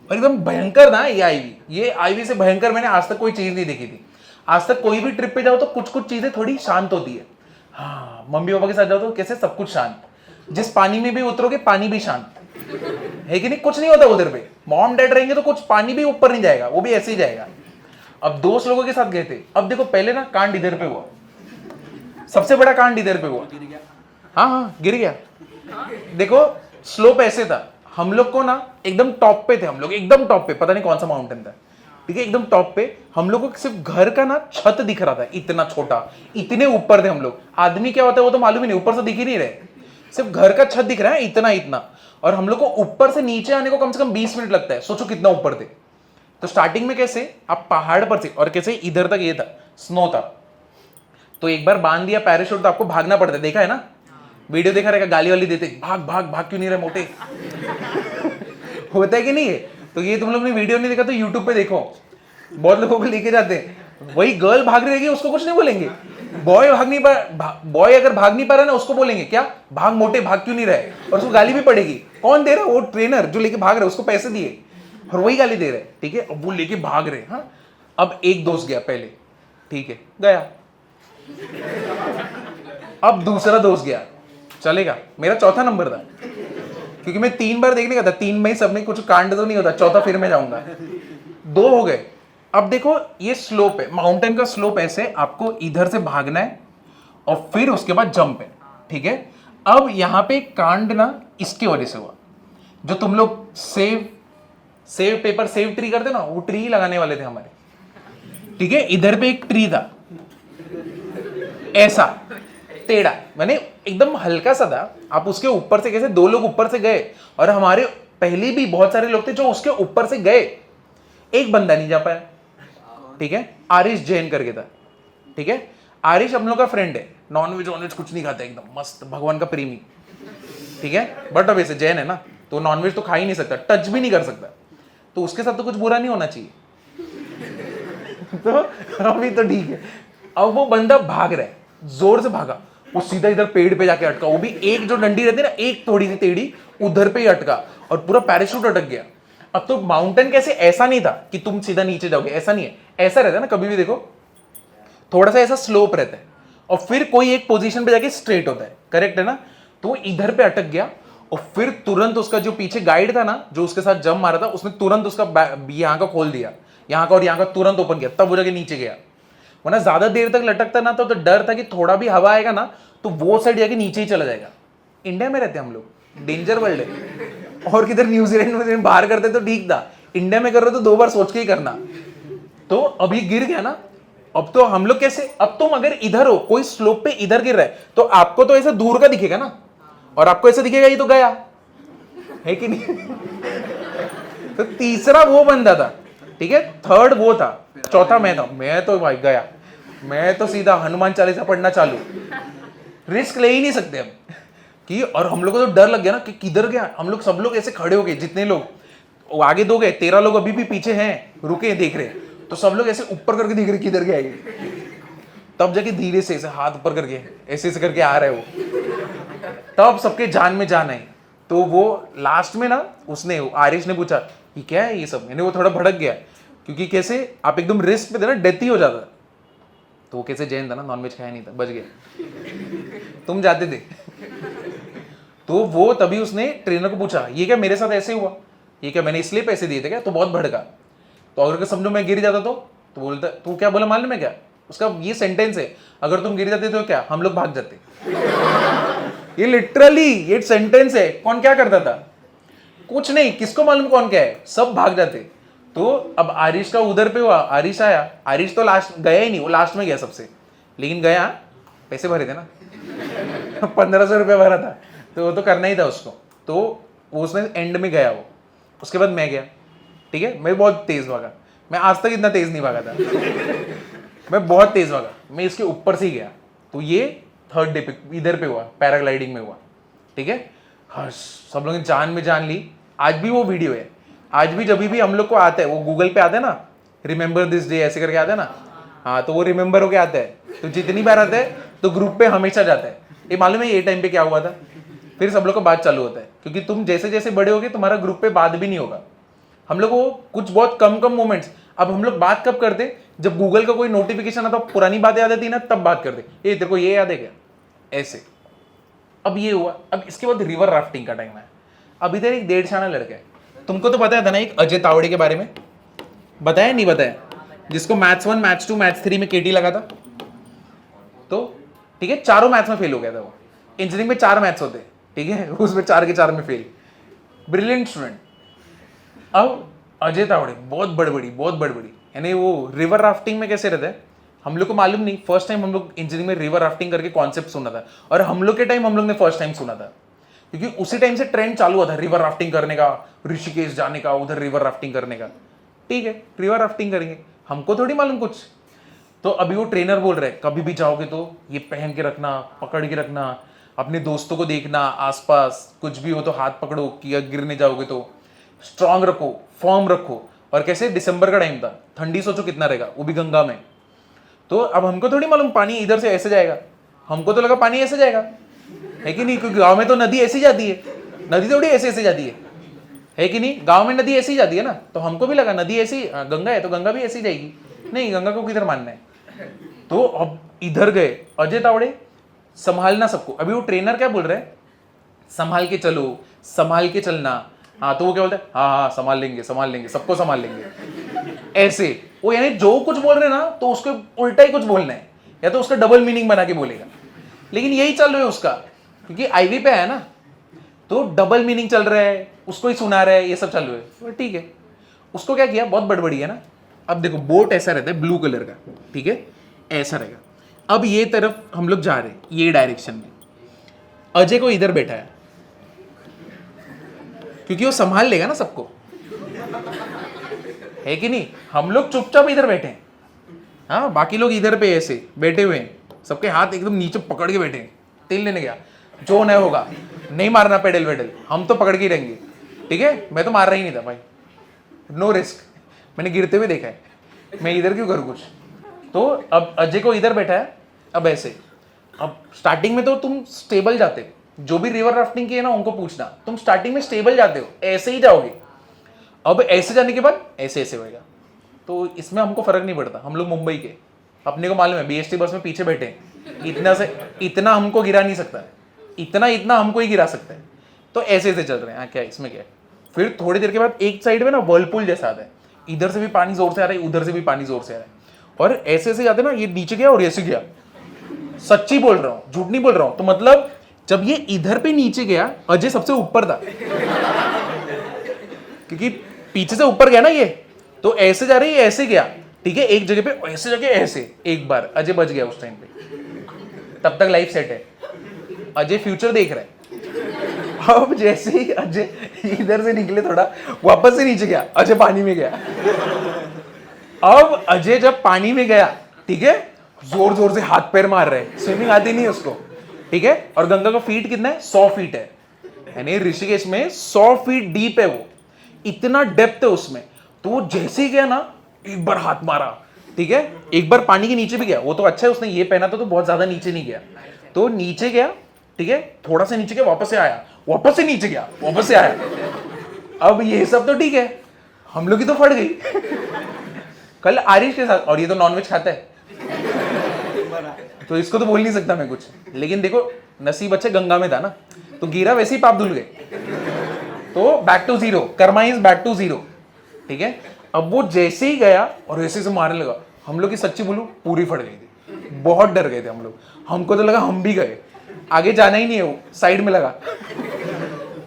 Speaker 1: और एकदम भयंकर ना ये आईवी से भयंकर मैंने आज तक कोई चीज नहीं देखी थी। आज तक कोई भी ट्रिप पे जाओ तो कुछ कुछ चीजें थोड़ी शांत होती है। हाँ, मम्मी पापा के साथ जाओ तो कैसे सब कुछ शांत, जिस पानी में भी उतरोगे पानी भी शांत है कि नहीं, कुछ नहीं होता उधर पे। मॉम डैड रहेंगे तो कुछ पानी भी ऊपर नहीं जाएगा, वो भी ऐसे ही जाएगा। अब दोस्त लोगों के साथ गए थे, अब देखो पहले ना कांड इधर पे हुआ, सबसे बड़ा कांड इधर पे हुआ। हाँ, गिर गया। देखो स्लोप ऐसे था, हम लोग को ना एकदम टॉप पे थे, हम लोग एकदम टॉप पे, पता नहीं कौन सा माउंटेन था, ठीक है, एकदम टॉप पे। हम लोग को सिर्फ घर का ना छत दिख रहा था, इतना छोटा, इतने ऊपर थे हम लोग। आदमी क्या होता है वो तो मालूम ही नहीं, ऊपर से दिख ही नहीं रहे, सिर्फ घर का छत दिख रहा है, इतना इतना। और हम लोग को ऊपर से नीचे आने को कम से कम 20 मिनट लगता है, सोचो कितना ऊपर थे। तो स्टार्टिंग में कैसे आप पहाड़ पर थे, और कैसे इधर तक ये था, स्नो था। तो एक बार बांध दिया पैराशूट तो आपको भागना पड़ता है, देखा है ना, वीडियो देखा रहेगा, गाली वाली देते, भाग भाग भाग, क्यों नहीं रहे मोटे। होता है कि नहीं है? तो ये तुम लोग ने वीडियो नहीं देखा तो यूट्यूब पे देखो, बहुत लोगों को लेके जाते हैं, वही गर्ल भाग रही रहेगी उसको कुछ नहीं बोलेंगे, बॉय भाग नहीं पा, बॉय अगर भाग नहीं पा रहा ना उसको बोलेंगे क्या, भाग मोटे, भाग क्यों नहीं रहे, और उसको गाली भी पड़ेगी। कौन दे रहा है, वो ट्रेनर जो लेके भाग रहे, उसको पैसे दिए और वही गाली दे रहे, ठीक है। अब वो लेके भाग रहे। हाँ, अब एक दोस्त गया पहले, ठीक है, गया, अब दूसरा दोस्त गया, चलेगा, मेरा चौथा नंबर था, क्योंकि मैं 3 बार देखने का था, 3 में सब में कुछ कांड तो नहीं होता, चौथा फिर मैं जाऊंगा, 2 हो गए। अब देखो ये स्लोप है, माउंटेन का स्लोप ऐसे, आपको इधर से भागना है और फिर उसके बाद जंप है, ठीक है। अब यहां पे कांड ना इसके वजह से हुआ, जो तुम लोग सेव पेपर सेव ट्री करते ना, वो ट्री लगाने वाले थे हमारे, ठीक है। इधर पे एक ट्री था ऐसा टेढ़ा, मैंने एकदम हल्का सा था, आप उसके ऊपर से कैसे, 2 लोग ऊपर से गए, और हमारे पहले भी बहुत सारे लोग थे जो उसके ऊपर से गए, एक बंदा नहीं जा पाया, ठीक है। आरिश जैन करके था, ठीक है। आरिश हम लोग का फ्रेंड है, नॉनवेज कुछ नहीं खाता, एकदम मस्त, भगवान का प्रेमी, ठीक है। बट अब ऐसे जैन है ना, तो नॉनवेज तो खा ही नहीं सकता, टच भी नहीं कर सकता, तो उसके साथ तो कुछ बुरा नहीं होना चाहिए। तो अभी तो ठीक है। अब वो बंदा भाग रहा है, जोर से भागा, वो सीधा इधर पेड़ पे जाके अटका, वो भी एक जो डंडी रहती है ना, एक थोड़ी सी टेढ़ी, उधर पे ही अटका, और पूरा पैराशूट अटक गया। अब तो माउंटेन कैसे, ऐसा नहीं था कि तुम सीधा नीचे जाओगे, ऐसा नहीं है, ऐसा रहता है ना, कभी भी देखो थोड़ा सा ऐसा स्लोप रहता है, और फिर कोई एक पोजीशन पे जाके स्ट्रेट होता है, करेक्ट है ना। तो इधर पे अटक गया, और फिर तुरंत उसका जो पीछे गाइड था ना, जो उसके साथ जंप मारा था, उसने तुरंत उसका यहाँ का खोल दिया, यहाँ का और यहाँ का तुरंत ओपन किया, तब वो जाके नीचे गया। वरना ज्यादा देर तक लटकता ना तो डर था कि थोड़ा भी हवा आएगा ना तो वो साइड जाके नीचे ही चला जाएगा। इंडिया में रहते हम लोग, डेंजर वर्ल्ड है। और किधर न्यूजीलैंड में बाहर करते तो ठीक था, इंडिया में कर रहे तो 2 बार सोच के ही करना। तो अभी गिर गया ना, अब तो हम लोग कैसे, अब तुम अगर इधर हो, कोई स्लोप पे इधर गिर रहा है तो आपको तो ऐसा दूर का दिखेगा ना, और आपको ऐसा दिखेगा ये तो गया है कि नहीं। तो तीसरा वो बंदा था, ठीक है, थर्ड वो था, चौथा मैं था। मैं तो भाई गया, मैं तो सीधा हनुमान चालीसा पढ़ना चालू, रिस्क ले ही नहीं सकते हम कि। और हम लोग को तो डर लग गया ना कि किधर गया। हम लोग सब लोग ऐसे खड़े हो गए, जितने लोग, वो आगे 2 गए, 13 लोग अभी भी पीछे हैं, रुके देख रहे। तो सब लोग ऐसे ऊपर करके देख रहे किधर गया ये, तब जाके धीरे से ऐसे हाथ ऊपर करके ऐसे ऐसे करके आ रहे हो, तब सबके जान में जान आई। तो वो लास्ट में ना, उसने, आरिश ने पूछा ये क्या है ये सब, यानी वो थोड़ा भड़क गया, क्योंकि कैसे आप एकदम रिस्क पे थे ना, डेथ ही हो जाता। तो वो कैसे जैन था ना, नॉनवेज खाया नहीं था, बच गया, तुम जाते थे। तो वो तभी उसने ट्रेनर को पूछा ये क्या मेरे साथ ऐसे हुआ, ये क्या मैंने इसलिए पैसे दिए थे क्या, तो बहुत भड़का। तो अगर समझो मैं गिर जाता तो बोलता, तू क्या बोला मालूम है क्या, उसका ये सेंटेंस है, अगर तुम गिर जाते तो क्या हम लोग भाग जाते। ये लिटरली ये सेंटेंस है। कौन क्या करता था, कुछ नहीं, किसको मालूम कौन क्या है, सब भाग जाते। तो अब आरिश का उधर पे हुआ, आरिश आया, आरिश तो लास्ट गया ही नहीं, वो लास्ट में गया सबसे, लेकिन गया, पैसे भरे थे ना। 1500 रुपये भरा था, तो वो तो करना ही था उसको। तो वो उसने एंड में गया वो, उसके बाद मैं गया, ठीक है। मैं बहुत तेज भागा, मैं आज तक इतना तेज नहीं भागा था। मैं बहुत तेज भागा, मैं इसके ऊपर से ही गया। तो ये थर्ड डे पे इधर पे हुआ, पैराग्लाइडिंग में हुआ, ठीक है। हर्ष, सब लोगों ने जान में जान ली। आज भी वो वीडियो है, आज भी जब भी हम लोग को आता है, वो गूगल पे आता है ना, रिमेंबर दिस डे ऐसे करके आता है ना, हाँ, तो वो रिमेंबर होके आता है। तो जितनी बार आता है तो ग्रुप पे हमेशा जाता है। ये मालूम है ये टाइम पे क्या हुआ था, फिर सब लोग का बात चालू होता है, क्योंकि तुम जैसे जैसे बड़े होगे तुम्हारा ग्रुप पे बात भी नहीं होगा। हम लोग को कुछ बहुत कम कम मोमेंट्स, अब हम लोग बात कब करते, जब गूगल का कोई नोटिफिकेशन आता, पुरानी बात याद आती ना, तब बात करते, ये तेरे को ये याद है क्या, ऐसे। अब ये हुआ, अब इसके बाद रिवर राफ्टिंग का टाइम है। अब इधर एक 1.5 लड़का है, तुमको तो बताया था ना एक अजय तावड़े के बारे में, बताया नहीं बताया, जिसको मैथ्स 1 मैथ्स 2 मैथ्स 3 में केटी लगा था। तो ठीक है, चारों मैथ्स में फेल हो गया था वो। इंजीनियरिंग में 4 मैथ्स होते, ठीक है, उसमें 4 के 4 में फेल, ब्रिलियंट स्टूडेंट। अब अजय तावड़े बहुत बड़ी, यानी वो रिवर राफ्टिंग में कैसे रहता है, हम लोग को मालूम नहीं। फर्स्ट टाइम हम लोग इंजीनियरिंग में रिवर राफ्टिंग करके कॉन्सेप्ट सुना था, और हम लोग के टाइम हम लोग ने फर्स्ट टाइम सुना था, क्योंकि उसी टाइम से ट्रेंड चालू हुआ था रिवर राफ्टिंग करने का, ऋषिकेश जाने का, उधर रिवर राफ्टिंग करने का। ठीक है, रिवर राफ्टिंग करेंगे, हमको थोड़ी मालूम कुछ। तो अभी वो ट्रेनर बोल रहे कभी भी जाओगे तो ये पहन के रखना, पकड़ के रखना, अपने दोस्तों को देखना, आसपास कुछ भी हो तो हाथ पकड़ो कि गिरने जाओगे तो, स्ट्रांग रखो, फॉर्म रखो। और कैसे, दिसंबर का टाइम था, ठंडी सोचो कितना रहेगा, वो भी गंगा में। तो अब हमको थोड़ी मालूम पानी इधर से ऐसे जाएगा, हमको तो लगा पानी ऐसे जाएगा, है कि नहीं, क्योंकि गांव में तो नदी ऐसी जाती है, नदी थोड़ी ऐसे ऐसे जाती है कि नहीं, गांव में नदी ऐसी जाती है ना। तो हमको भी लगा नदी ऐसी, गंगा है तो गंगा भी ऐसी जाएगी, नहीं, गंगा को किधर मानना है। तो अब इधर गए अजय तावड़े, संभालना सबको। अभी वो ट्रेनर क्या बोल रहे हैं, संभाल के चलो, संभाल के चलना। हाँ, तो वो क्या बोलता है, हाँ हाँ संभाल लेंगे, सबको संभाल लेंगे, ऐसे। वो यानी जो कुछ बोल रहे हैं ना, तो उसको उल्टा ही कुछ बोलना है, या तो उसका डबल मीनिंग बना के बोलेगा। लेकिन यही चल रहा है उसका, क्योंकि आईवी पे है ना, तो डबल मीनिंग चल रहा है, उसको ही सुना रहा है, ये सब चल रहा है। तो ठीक है, उसको क्या किया, बहुत बड़बड़ी है ना। अब देखो बोट ऐसा रहता है ब्लू कलर का, ठीक है, ऐसा रहेगा। अब ये तरफ हम लोग जा रहे हैं, ये डायरेक्शन में। अजय को इधर बैठा है, क्योंकि वो संभाल लेगा ना सबको, है कि नहीं। हम लोग चुपचाप इधर बैठे हैं, हाँ, बाकी लोग इधर पे ऐसे बैठे हुए हैं, सबके हाथ एकदम नीचे पकड़ के बैठे हैं। तेल लेने गया, जो नहीं होगा, नहीं मारना पेडल वेडल, हम तो पकड़ के ही रहेंगे, ठीक है। मैं तो मार रहा ही नहीं था भाई, नो रिस्क, मैंने गिरते हुए देखा है, मैं इधर क्यों करूँ कुछ। तो अब अजय को इधर बैठा है, अब ऐसे। अब स्टार्टिंग में तो तुम स्टेबल जाते हो, जो भी रिवर राफ्टिंग की है ना उनको पूछना, तुम स्टार्टिंग में स्टेबल जाते हो, ऐसे ही जाओगे। अब ऐसे जाने के बाद ऐसे ऐसे होएगा। तो इसमें हमको फर्क नहीं पड़ता, हम लोग मुंबई के, अपने को मालूम है, बीएसटी बस में पीछे बैठे हैं, इतना से इतना हमको गिरा नहीं सकता, इतना हमको ही गिरा सकता है। तो ऐसे ऐसे चल रहे हैं, हाँ क्या इसमें क्या है। फिर थोड़ी देर के बाद एक साइड में ना वर्लपूल जैसा आता है, इधर से भी पानी जोर से आ रहा है, उधर से भी पानी जोर से आ रहा है, और ऐसे ऐसे जाते ना, ये नीचे गया और ऐसे गया। सच्ची बोल रहा हूं, झूठ नहीं बोल रहा हूं। तो मतलब जब ये इधर पे नीचे गया, अजय सबसे ऊपर था क्योंकि पीछे से ऊपर गया ना ये, तो ऐसे जा रही है, ऐसे गया, ठीक है, एक जगह पे ऐसे जगह ऐसे, एक बार अजय बच गया उस टाइम पे। तब तक लाइफ सेट है, अजय फ्यूचर देख रहा है। अब जैसे ही अजय इधर से निकले थोड़ा, वापस से नीचे गया, अजय पानी में गया। अब अजय जब पानी में गया, ठीक है, जोर जोर से हाथ पैर मार रहे हैं, स्विमिंग आती नहीं है उसको, ठीक है, और गंगा का फीट कितना है, 100 फीट है, यानी ऋषिकेश में 100 फीट डीप है वो, इतना डेप्थ है उसमें। तो वो जैसे ही गया ना, एक बार हाथ मारा, ठीक है, एक बार पानी के नीचे भी गया, वो तो अच्छा है उसने ये पहना था तो बहुत ज्यादा नीचे नहीं गया, तो नीचे गया, ठीक है, थोड़ा सा नीचे गया, वापस से आया, वापस से नीचे गया, वापस से आया। अब ये सब तो ठीक है, हम लोग की तो फट गई कल आरिश के साथ, और ये तो नॉनवेज खाता है तो इसको तो बोल नहीं सकता मैं कुछ, लेकिन देखो नसीब अच्छे गंगा में था ना, तो गिरा वैसे ही पाप धुल गए, तो back to zero, karma is back to zero, ठीक है। अब वो जैसे ही गया और ऐसे से मारने लगा, हम लोग की सच्ची बोलूं पूरी फट गई थी, बहुत डर गए थे हम लोग, हमको तो लगा हम भी गए, आगे जाना ही नहीं है, वो साइड में लगा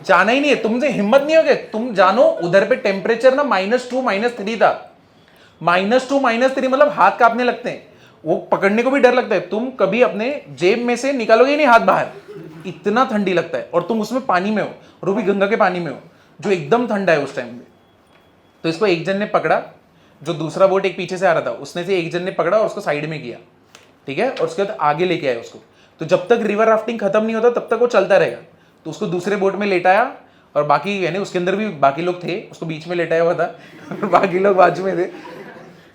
Speaker 1: जाना ही नहीं है, तुमसे हिम्मत नहीं होगी, तुम जानो उधर पे टेम्परेचर ना -2 -3 था, -2 -3 मतलब हाथ कांपने लगते हैं, वो पकड़ने को भी डर लगता है, तुम कभी अपने जेब में से निकालोगे नहीं हाथ बाहर, इतना ठंडी लगता है, और तुम उसमें पानी में हो, और वो भी गंगा के पानी में हो जो एकदम ठंडा है उस टाइम में। तो इसको एक जन ने पकड़ा, जो दूसरा बोट एक पीछे से आ रहा था, उसने से एक जन ने पकड़ा और उसको साइड में किया, ठीक है, और उसके बाद आगे लेके आए उसको। तो जब तक रिवर राफ्टिंग खत्म नहीं होता तब तक वो चलता रहेगा। तो उसको दूसरे बोट में लेटाया, और बाकी यानी उसके अंदर भी बाकी लोग थे, उसको बीच में लेटाया हुआ था और बाकी लोग बाजू में थे,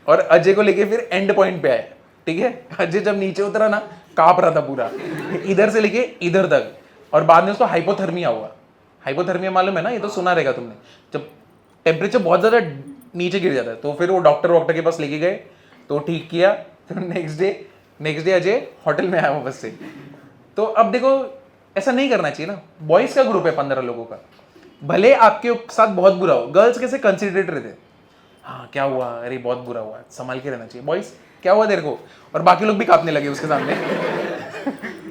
Speaker 1: और अजय को लेके फिर एंड पॉइंट पे आए, ठीक है। अजय जब नीचे उतरा ना, कांप रहा था पूरा, इधर से लेके इधर तक, और बाद में उसको हाइपोथर्मिया हुआ। हाइपोथर्मिया मालूम है ना, ये तो सुना रहेगा तुमने, जब टेम्परेचर बहुत ज्यादा नीचे गिर जाता है, तो फिर वो डॉक्टर के पास लेके गए, तो ठीक किया, तो नेक्स्ट डे अजय होटल में आया वापस से। तो अब देखो ऐसा नहीं करना चाहिए ना, बॉयज का ग्रुप है 15 लोगों का, भले आपके साथ बहुत बुरा हो, गर्ल्स कैसे कंसिडरेट रहते, हाँ क्या हुआ, अरे बहुत बुरा हुआ, संभाल के रहना चाहिए, बॉयज क्या हुआ तेरे को, और बाकी लोग भी कांपने लगे उसके सामने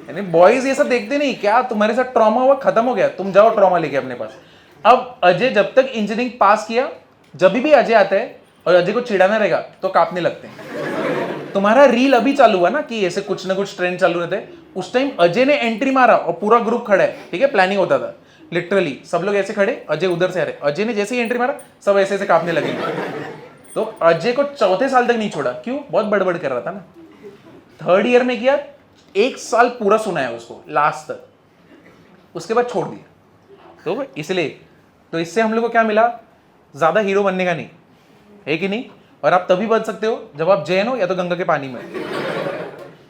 Speaker 1: यानी बॉयज ये सब देखते नहीं, क्या तुम्हारे साथ ट्रॉमा हुआ, खत्म हो गया, तुम जाओ ट्रॉमा लेके अपने पास। अब अजय जब तक इंजीनियरिंग पास किया, जब भी अजय आता है और अजय को चिढ़ाना रहेगा तो कांपने लगते हैं। तुम्हारा रील अभी चालू हुआ ना कि ऐसे कुछ ना कुछ ट्रेंड चालू रहते हैं, उस टाइम अजय ने एंट्री मारा और पूरा ग्रुप खड़ा है, ठीक है, प्लानिंग होता था, लिटरली सब लोग ऐसे खड़े, अजय उधर से आ रहे, अजय ने जैसे ही एंट्री मारा सब ऐसे ऐसे कांपने लगे। तो अजय को चौथे साल तक नहीं छोड़ा, क्यों, बहुत बड़बड़ कर रहा था ना। 3rd ईयर में किया, 1 साल पूरा सुनाया उसको लास्ट तक, उसके बाद छोड़ दिया। तो इसलिए, तो इससे हम लोग को क्या मिला, ज्यादा हीरो बनने का नहीं है कि नहीं, और आप तभी बन सकते हो जब आप जैन हो या तो गंगा के पानी में।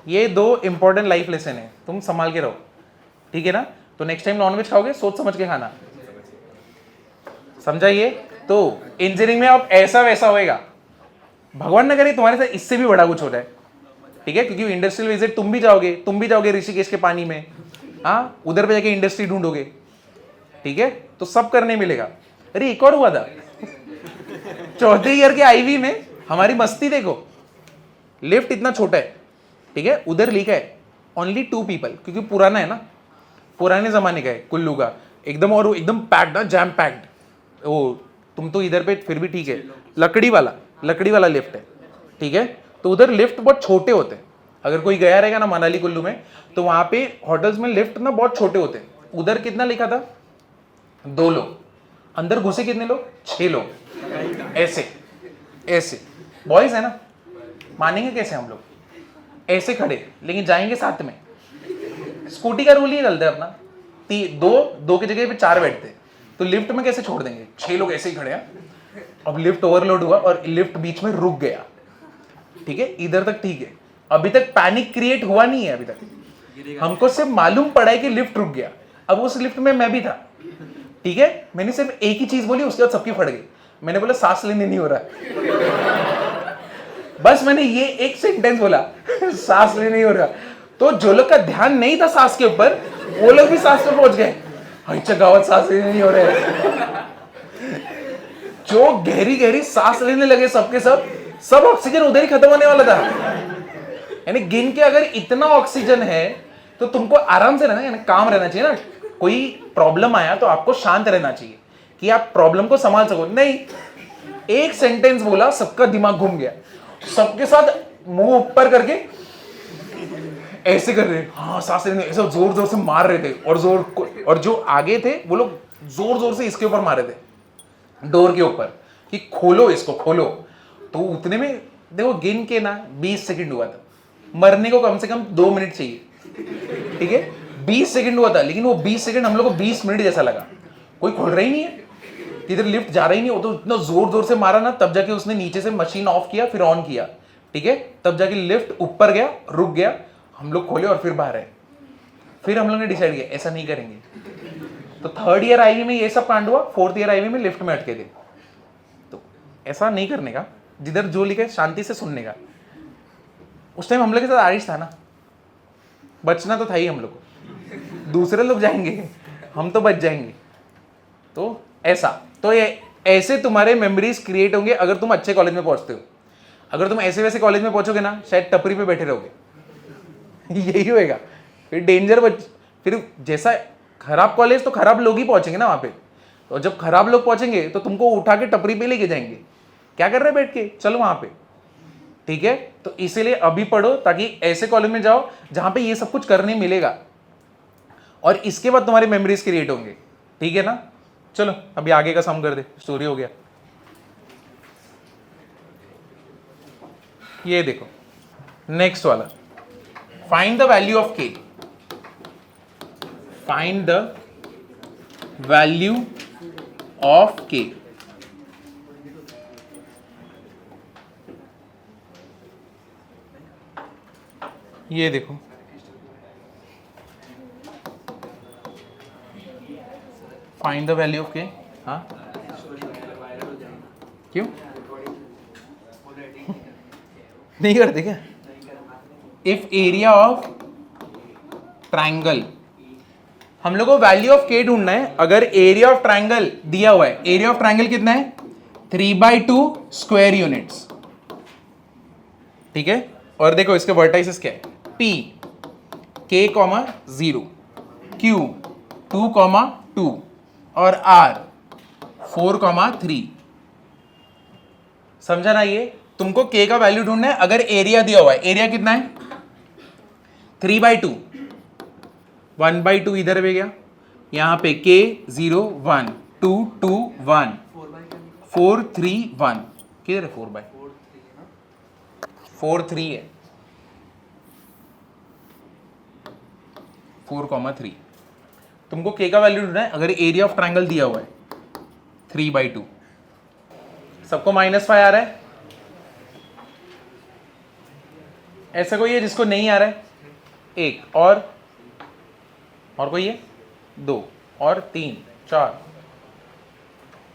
Speaker 1: ये 2 इंपॉर्टेंट लाइफ लेसन है, तुम संभाल के रहो, ठीक है ना। तो नेक्स्ट टाइम नॉनवेज खाओगे सोच समझ के खाना, समझाइए। तो इंजीनियरिंग में अब ऐसा वैसा होएगा, भगवान न करे तुम्हारे साथ इससे भी बड़ा कुछ हो जाए, ठीक है, क्योंकि इंडस्ट्रियल विजिट तुम भी जाओगे ऋषिकेश के पानी में, हाँ उधर पे जाके इंडस्ट्री ढूंढोगे, ठीक है, तो सब करने मिलेगा। अरे एक और हुआ था 4th ईयर के आईवी में, हमारी मस्ती देखो, लिफ्ट इतना छोटा है, ठीक है, उधर लिखा है ओनली 2 पीपल, क्योंकि पुराना है ना, पुराने जमाने का है कुल्लू का एकदम, और एकदम पैक्ड ना, जैम पैक्ड। वो तुम तो इधर पे फिर भी ठीक है, लकड़ी वाला लिफ्ट है, ठीक है, तो उधर लिफ्ट बहुत छोटे होते हैं। अगर कोई गया रहेगा ना मनाली कुल्लू में, तो वहां पे होटल्स में लिफ्ट ना बहुत छोटे होते हैं। उधर कितना लिखा था, 2 लोग, अंदर घुसे कितने लोग, 6 लोग, ऐसे बॉयज है ना, मानेंगे कैसे हम लोग, ऐसे खड़े, लेकिन जाएंगे साथ में। स्कूटी का रूल ही चलता है अपना, 2 की जगह पे 4 बैठते, तो लिफ्ट में कैसे छोड़ देंगे, 6 लोग ऐसे ही खड़े हैं। अब लिफ्ट ओवरलोड हुआ और लिफ्ट बीच में रुक गया, ठीक है, इधर तक ठीक है, अभी तक पैनिक क्रिएट हुआ नहीं है, अभी तक हमको सिर्फ मालूम पड़ा है कि लिफ्ट रुक गया। अब उस लिफ्ट में मैं भी था, ठीक है, मैंने सिर्फ एक ही चीज बोली, उसके बाद सबकी फट गई। मैंने बोला सांस लेने नहीं हो रहा बस मैंने ये एक सेंटेंस बोला सांस लेने नहीं हो रहा, तो जो लोग का ध्यान नहीं था सांस के ऊपर, वो लोग भी सांस पे पहुंच गए। अच्छा गावत सांस लेने नहीं हो रहे। जो गहरी गहरी सांस लेने लगे सबके सब ऑक्सीजन उधर ही खत्म होने वाला था। यानी गिन के अगर इतना ऑक्सीजन है तो तुमको आराम से रहना, यानी काम रहना चाहिए ना। कोई प्रॉब्लम आया तो आपको शांत रहना चाहिए कि आप प्रॉब्लम को संभाल सको। नहीं, एक सेंटेंस बोला सबका दिमाग घूम गया, सबके साथ मुंह ऊपर करके ऐसे कर रहे, हाँ सांस लेने, ऐसा जोर जोर से मार रहे थे। और जो आगे थे वो लोग जोर जोर से इसके ऊपर मार रहे थे, डोर के ऊपर, कि खोलो इसको खोलो। तो उतने में देखो गिन के ना 20 सेकंड हुआ था। मरने को कम से कम 2 मिनट चाहिए, ठीक है। 20 सेकंड हुआ था, लेकिन वो 20 सेकंड हम लोग को 20 मिनट जैसा लगा। कोई खोल रहा ही नहीं है, इधर लिफ्ट जा रहा ही नहीं। वो तो इतना जोर जोर से मारा ना, तब जाके उसने नीचे से मशीन ऑफ किया फिर ऑन किया, ठीक है। तब जाके लिफ्ट ऊपर गया, रुक गया, हम लोग खोले और फिर बाहर आए। फिर हम लोग ने डिसाइड किया ऐसा नहीं करेंगे। तो 3rd ईयर आईवी में ये सब कांड हुआ, 4th ईयर आईवी में लिफ्ट में अटके थे। तो ऐसा नहीं करने का, जिधर जो लिखा है शांति से सुनने का। उस टाइम हम लोग के साथ आरिश था ना, बचना तो था ही हम लोग को। दूसरे लोग जाएंगे, हम तो बच जाएंगे। तो ऐसा, तो ये ऐसे तुम्हारे मेमोरीज क्रिएट होंगे अगर तुम अच्छे कॉलेज में पहुंचते हो। अगर तुम ऐसे वैसे कॉलेज में पहुंचोगे ना, शायद टपरी पे बैठे रहोगे। यही होएगा फिर डेंजर फिर जैसा खराब कॉलेज तो खराब लोग ही पहुंचेंगे ना वहां पे। तो जब खराब लोग पहुंचेंगे तो तुमको उठा के टपरी पे लेके जाएंगे, क्या कर रहे बैठ के, चलो वहां पे, ठीक है। तो इसीलिए अभी पढ़ो ताकि ऐसे कॉलेज में जाओ जहां पे ये सब कुछ करने मिलेगा, और इसके बाद तुम्हारी मेमोरीज क्रिएट होंगे, ठीक है ना। चलो अभी आगे का सम कर दे, स्टोरी हो गया। ये देखो नेक्स्ट वाला, फाइंड द वैल्यू ऑफ के। फाइंड द वैल्यू ऑफ के। ये देखो फाइंड द वैल्यू ऑफ के। हाँ क्यों नहीं करते क्या? इफ एरिया ऑफ ट्राइंगल, हम लोग को वैल्यू ऑफ के ढूंढना है। अगर एरिया ऑफ ट्राइंगल दिया हुआ है, एरिया ऑफ ट्राइंगल कितना है 3/2 स्क्वायर यूनिट्स, ठीक है। और देखो इसके वर्टाइसेस क्या है, P K, 0, Q 2, 2 और R 4, 3। समझा ना? ये तुमको K का वैल्यू ढूंढना है अगर एरिया दिया हुआ है। एरिया कितना है 3/2, 1/2 इधर भी गया, यहां पे K 0 1 2 2 1 4 3 1, किधर है 4 3 है, 4, 3। तुमको K का वैल्यू ढूंढना है अगर एरिया ऑफ ट्राइंगल दिया हुआ है 3/2। सबको -5 आ रहा है? ऐसा कोई है जिसको नहीं आ रहा है? एक और कोई है? 2 और 3 4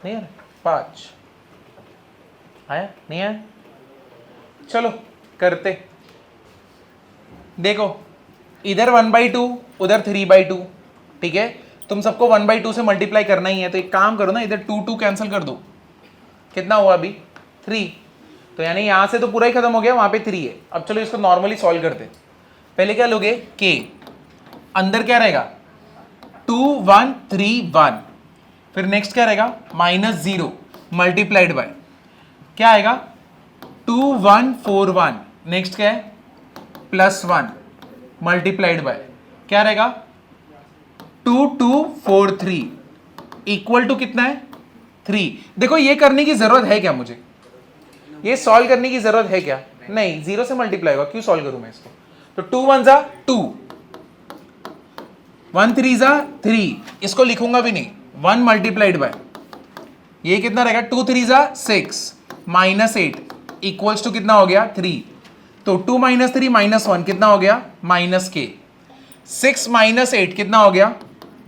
Speaker 1: नहीं आ रहा, 5 आया नहीं आया? चलो करते। देखो इधर 1/2 उधर 3/2, ठीक है। तुम सबको 1/2 से मल्टीप्लाई करना ही है, तो एक काम करो ना, इधर 2 2 कैंसिल कर दो। कितना हुआ अभी 3, तो यानी यहां से तो पूरा ही खत्म हो गया, वहां पे 3 है। अब चलो इसको नॉर्मली सॉल्व करते। पहले क्या लोगे, k अंदर क्या रहेगा 2 1 3 1, फिर नेक्स्ट क्या रहेगा -0 मल्टीप्लाइड बाय क्या आएगा 2 1 4 1, नेक्स्ट क्या है +1 मल्टीप्लाइड बाय क्या रहेगा 2 2 4 3 इक्वल टू कितना है 3। देखो ये करने की जरूरत है क्या, मुझे ये सॉल्व करने की जरूरत है क्या? नहीं, 0 से मल्टीप्लाई होगा, क्यों सॉल्व करूं मैं इसको। तो 2 1 जा 2, 1 3 जा 3, इसको लिखूंगा भी नहीं, 1 मल्टीप्लाइड बाय ये कितना रहेगा 2 3 जा 6 -8 इक्वल्स टू कितना हो गया 3। तो 2 - 3 -1 कितना हो गया -k, 6 - 8 कितना हो गया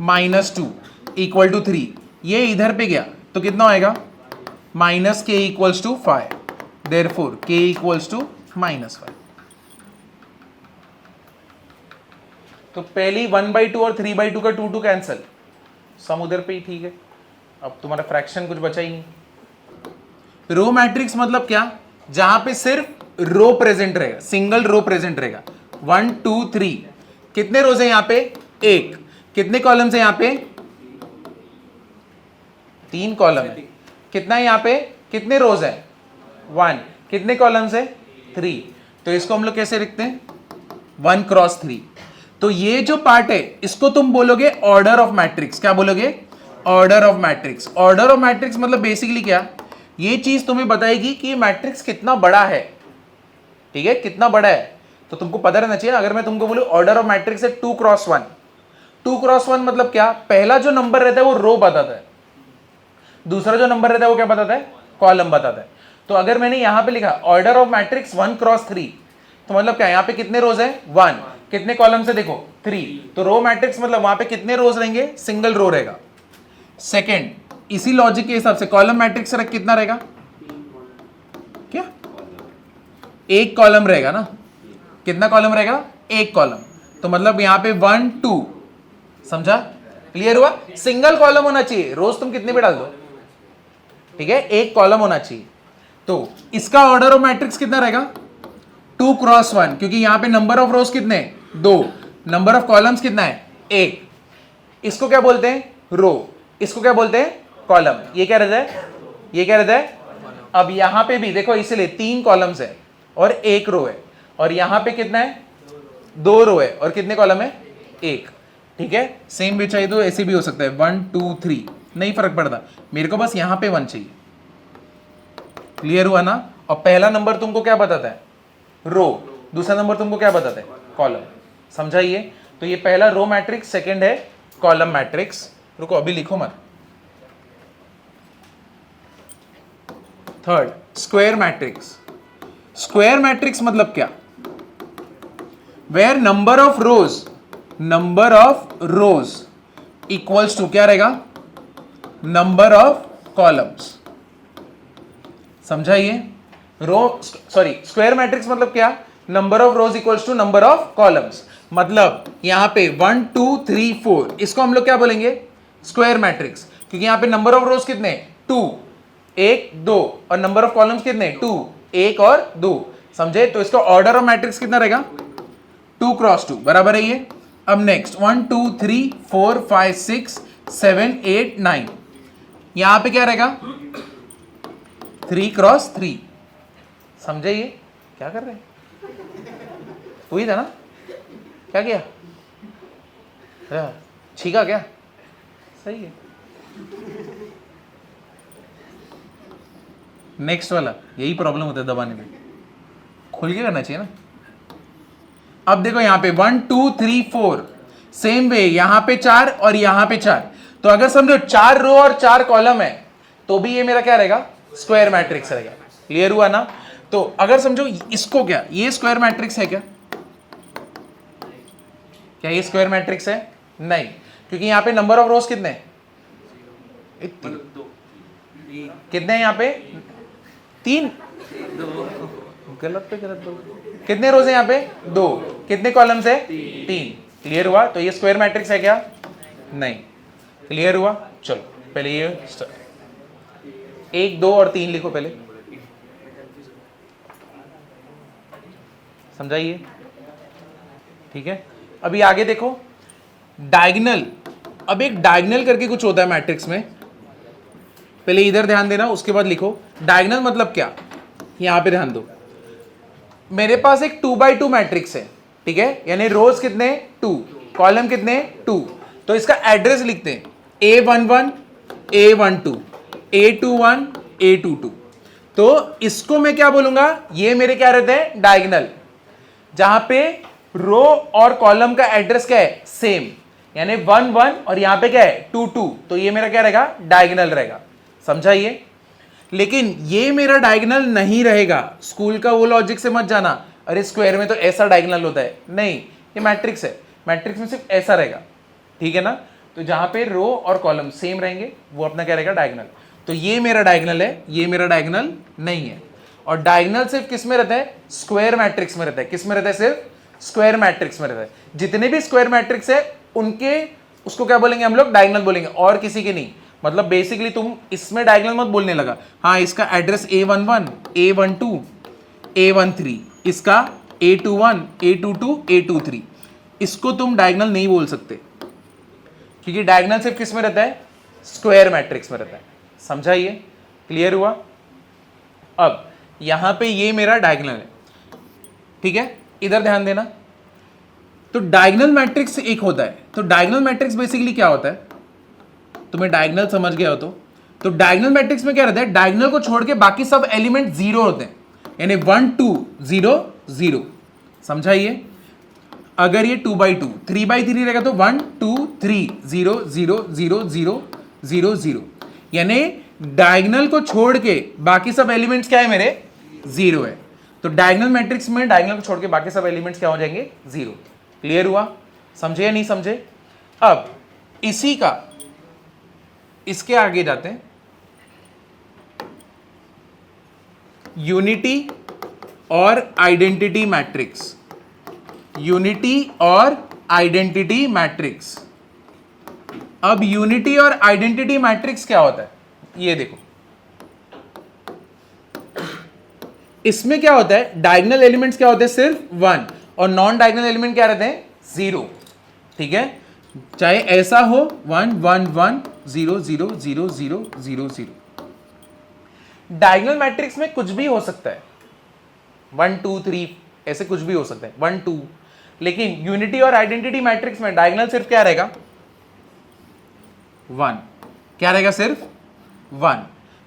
Speaker 1: -2 इक्वल टू 3। ये इधर पे गया तो कितना होएगा -k equals to 5, therefore k equals to -5। तो पहली 1/2 और 3/2 का 2 2 कैंसल, सम उधर पे ही ठीक है, अब तुम्हारा फ्रैक्शन कुछ बचा ही नहीं। रो मैट्रिक्स मतलब क्या, जहां पे सिर्फ रो प्रेजेंट रहेगा, सिंगल रो प्रेजेंट रहेगा। 1 2 3 कितने रोज है यहां पे, एक। कितने कॉलम्स है यहां पे, 3 कॉलम है। कितना है यहां पे, कितने रोज है, 1। कितने कॉलम्स है, 3। तो इसको हम लोग कैसे लिखते हैं, 1 क्रॉस 3। तो ये जो पार्ट है इसको तुम बोलोगे ऑर्डर ऑफ मैट्रिक्स। क्या बोलोगे, order of matrix. Order of matrix मतलब बेसिकली क्या, ये चीज तुम्हें बताएगी कि मैट्रिक्स कितना बड़ा है, ठीक है, कितना बड़ा है। तो तुमको पता रहना चाहिए। अगर मैं तुमको बोलूं ऑर्डर ऑफ मैट्रिक्स है 2 क्रॉस 1, 2 क्रॉस 1 मतलब क्या, पहला जो नंबर रहता है वो रो बताता है, दूसरा जो नंबर रहता है वो क्या बताता है, कॉलम बताता है। तो अगर मैंने यहां पे लिखा ऑर्डर ऑफ मैट्रिक्स 1 क्रॉस 3, तो मतलब क्या, यहां पे कितने रोज है, 1। कितने कॉलम से, देखो 3। तो रो मैट्रिक्स मतलब वहां पे कितने रोज रहेंगे, सिंगल रो रहेगा। सेकेंड, इसी लॉजिक के हिसाब से कॉलम मैट्रिक्स कितना रहेगा, क्या, एक कॉलम रहेगा ना। कितना कॉलम रहेगा, एक कॉलम। तो मतलब यहां पे 1 2, समझा, क्लियर हुआ। सिंगल कॉलम होना चाहिए, रोज तुम कितने भी डाल दो, ठीक है, एक कॉलम होना चाहिए। तो इसका ऑर्डर ऑफ मैट्रिक्स कितना रहेगा, 2 क्रॉस 1, क्योंकि यहां पे नंबर ऑफ रोज कितने, 2। नंबर ऑफ कॉलम्स कितना है, 1। इसको क्या बोलते हैं, रो। इसको क्या बोलते हैं, कॉलम। ये क्या रहता है, ये क्या रहता है। अब यहां पे भी देखो, इसलिए 3 कॉलम्स है और 1 रो है, और यहां पे कितना है, 2 रो है और कितने कॉलम है, 1। ठीक है, सेम भी चाहिए तो ऐसे भी हो सकता है, 1 2 3, नहीं फर्क पड़ता, मेरे को बस यहां पे 1 चाहिए। क्लियर हुआ ना। और पहला नंबर तुमको क्या बताता है, रो। दूसरा नंबर तुमको क्या बताता है, कॉलम। समझाइए। तो ये पहला रो मैट्रिक्स, सेकंड है कॉलम मैट्रिक्स। रुको अभी लिखो मत। Third, square matrix. Square matrix मतलब क्या, where number of rows equals to क्या रहेगा, नंबर ऑफ कॉलम्स। समझाइए। रो सॉरी स्क्वायर मैट्रिक्स मतलब क्या, number of rows equals to number of columns. मतलब यहां पे 1 2 3 4, इसको हम लोग क्या बोलेंगे, स्क्वायर मैट्रिक्स, क्योंकि यहां पे नंबर ऑफ रोज कितने, 2, 1 2, और नंबर ऑफ कॉलम्स कितने, 2, 1 और 2। समझे। तो इसका ऑर्डर ऑफ मैट्रिक्स कितना रहेगा, 2 क्रॉस 2, बराबर है ये। अब नेक्स्ट 1 2 3 4 5 6 7 8 9, यहां पे क्या रहेगा, 3 क्रॉस 3। समझे। ये क्या कर रहे हैं, वही था ना, क्या किया, छीका क्या, सही है। नेक्स्ट वाला यही प्रॉब्लम होता है दबाने में, खुल के करना चाहिए ना। अब देखो यहां पे 1 2 3 4, सेम वे यहां पे 4 और यहां पे 4। तो अगर समझो 4 रो और 4 कॉलम है तो भी ये मेरा क्या रहेगा, स्क्वायर मैट्रिक्स रहेगा। क्लियर हुआ ना। तो अगर समझो इसको, क्या ये स्क्वायर मैट्रिक्स है क्या, क्या ये स्क्वायर मैट्रिक्स है, नहीं, क्योंकि यहां पे नंबर ऑफ रोज कितने, कितने हैं यहां पे, 3। गलत पे गलत बोल, कितने रोज है यहाँ पे, 2। कितने कॉलम्स है, 3। क्लियर हुआ। तो ये स्क्वायर मैट्रिक्स है क्या, नहीं। क्लियर हुआ। चलो पहले ये 1 2 और 3 लिखो पहले, समझाइए। ठीक है, अभी आगे देखो डायगोनल। अब एक डायगोनल करके कुछ होता है मैट्रिक्स में, पहले इधर ध्यान देना, उसके बाद लिखो डायगोनल मतलब क्या। यहां पे ध्यान दो, मेरे पास एक 2 by 2 मैट्रिक्स है, ठीक है, यानी रोज कितने, 2, कॉलम कितने, 2। तो इसका एड्रेस लिखते हैं A11 A12 A21 A22। तो इसको मैं क्या बोलूंगा, ये मेरे क्या रहते हैं, डायगोनल, जहां पे रो और कॉलम का एड्रेस क्या है, सेम, यानी 1 1 और यहां पे क्या है 2 2। तो ये मेरा क्या रहेगा, डायगोनल रहेगा। समझाइए। लेकिन ये मेरा डायगोनल नहीं रहेगा, स्कूल का वो लॉजिक से मत जाना, अरे स्क्वायर में तो ऐसा डायगोनल होता है, नहीं, ये मैट्रिक्स है, मैट्रिक्स में सिर्फ ऐसा रहेगा। ठीक है ना। तो जहां पे रो और कॉलम सेम रहेंगे वो अपना क्या रहेगा, डायगोनल। तो ये मेरा डायगोनल है, ये मेरा डायगोनल नहीं है। और डायगोनल सिर्फ किस में रहता है, स्क्वायर मैट्रिक्स में रहता है। किस में रहता है, सिर्फ स्क्वायर मैट्रिक्स में रहता है। जितने भी स्क्वायर मैट्रिक्स है उनके उसको क्या बोलेंगे हम लोग, डायगोनल बोलेंगे, और किसी के नहीं। मतलब बेसिकली तुम इसमें डायगोनल मत बोलने लगा, हाँ इसका एड्रेस A11, A12, A13, इसका A21, A22, A23, इसको तुम डायगोनल नहीं बोल सकते, क्योंकि डायगोनल सिर्फ किस में रहता है, स्क्वायर मैट्रिक्स में रहता है। समझा ये, क्लियर हुआ। अब यहां पे ये मेरा डायगोनल है, ठीक है, इधर ध्यान देना। तो डायगोनल मैट्रिक्स एक होता है, तो डायगोनल मैट्रिक्स बेसिकली क्या होता है, तुम्हें डायगोनल समझ गया हो तो डायगोनल मैट्रिक्स में क्या रहता है, डायगोनल को छोड़ के बाकी सब एलिमेंट जीरो होते हैं, यानी 1 2 0 0। समझा ये। अगर ये 2/2 3/3 रहेगा तो 1 2 3 0 0 0 0 0 0, यानी डायगोनल को छोड़ के बाकी सब एलिमेंट्स क्या है मेरे, जीरो है। तो डायगोनल मैट्रिक्स में डायगोनल को छोड़ के बाकी सब एलिमेंट्स क्या हो जाएंगे, जीरो। क्लियर हुआ, समझे या नहीं समझे। अब इसी का, इसके आगे जाते हैं, यूनिटी और आइडेंटिटी मैट्रिक्स, यूनिटी और आइडेंटिटी मैट्रिक्स। अब यूनिटी और आइडेंटिटी मैट्रिक्स क्या होता है, ये देखो, इसमें क्या होता है, डायगोनल एलिमेंट्स क्या होते हैं, सिर्फ 1, और नॉन डायगोनल एलिमेंट क्या रहते हैं, 0। ठीक है, चाहे ऐसा हो 1 1 1 0 0 0 0 0 0। डायगोनल मैट्रिक्स में कुछ भी हो सकता है, 1 2 3 ऐसे कुछ भी हो सकता है, 1 2। लेकिन यूनिटी और आइडेंटिटी मैट्रिक्स में डायगोनल सिर्फ क्या रहेगा, 1। क्या रहेगा, सिर्फ 1।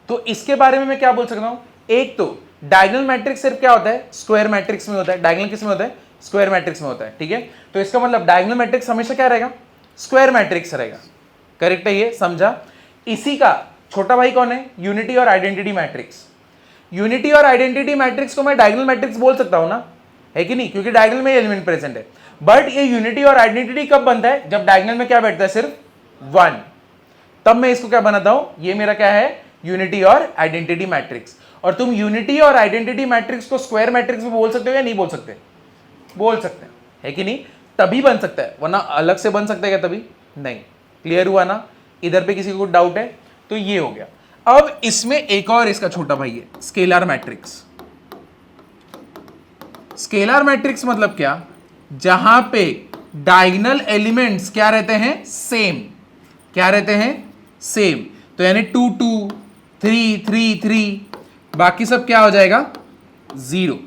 Speaker 1: तो इसके बारे में मैं क्या बोल सकता हूं, एक तो डायगोनल मैट्रिक्स सिर्फ क्या होता है, स्क्वायर मैट्रिक्स में होता है। डायगोनल किस में होता है, स्क्वायर मैट्रिक्स में होता है। ठीक है, तो इसका मतलब डायगोनल मैट्रिक्स हमेशा क्या रहेगा, स्क्वायर मैट्रिक्स रहेगा। करेक्ट है ये, समझा। इसी का छोटा भाई कौन है, यूनिटी और आइडेंटिटी मैट्रिक्स। यूनिटी और आइडेंटिटी मैट्रिक्स को मैं डायगोनल मैट्रिक्स बोल सकता हूं ना, है कि नहीं, क्योंकि डायगोनल में एलिमेंट प्रेजेंट है। बट ये यूनिटी और आइडेंटिटी कब बनता है, जब डायगोनल में क्या बैठता है, सिर्फ 1। तब मैं इसको क्या बनाता हूं, ये मेरा क्या है, यूनिटी और आइडेंटिटी मैट्रिक्स। और तुम यूनिटी और आइडेंटिटी मैट्रिक्स को स्क्वायर मैट्रिक्स में बोल सकते हो या नहीं बोल सकते, बोल सकते हैं, है कि नहीं। तभी बन सकता है, वरना अलग से बन सकता है क्या, तभी नहीं। क्लियर हुआ ना। इधर पे किसी को डाउट है तो ये हो गया। अब इसमें एक और इसका छोटा भाई है, स्केलर मैट्रिक्स। स्केलर मैट्रिक्स मतलब क्या, जहां पे डायगोनल एलिमेंट्स क्या रहते हैं, सेम। क्या रहते हैं, सेम। तो यानी 2 2 3 3 3, बाकी सब क्या हो जाएगा, 0।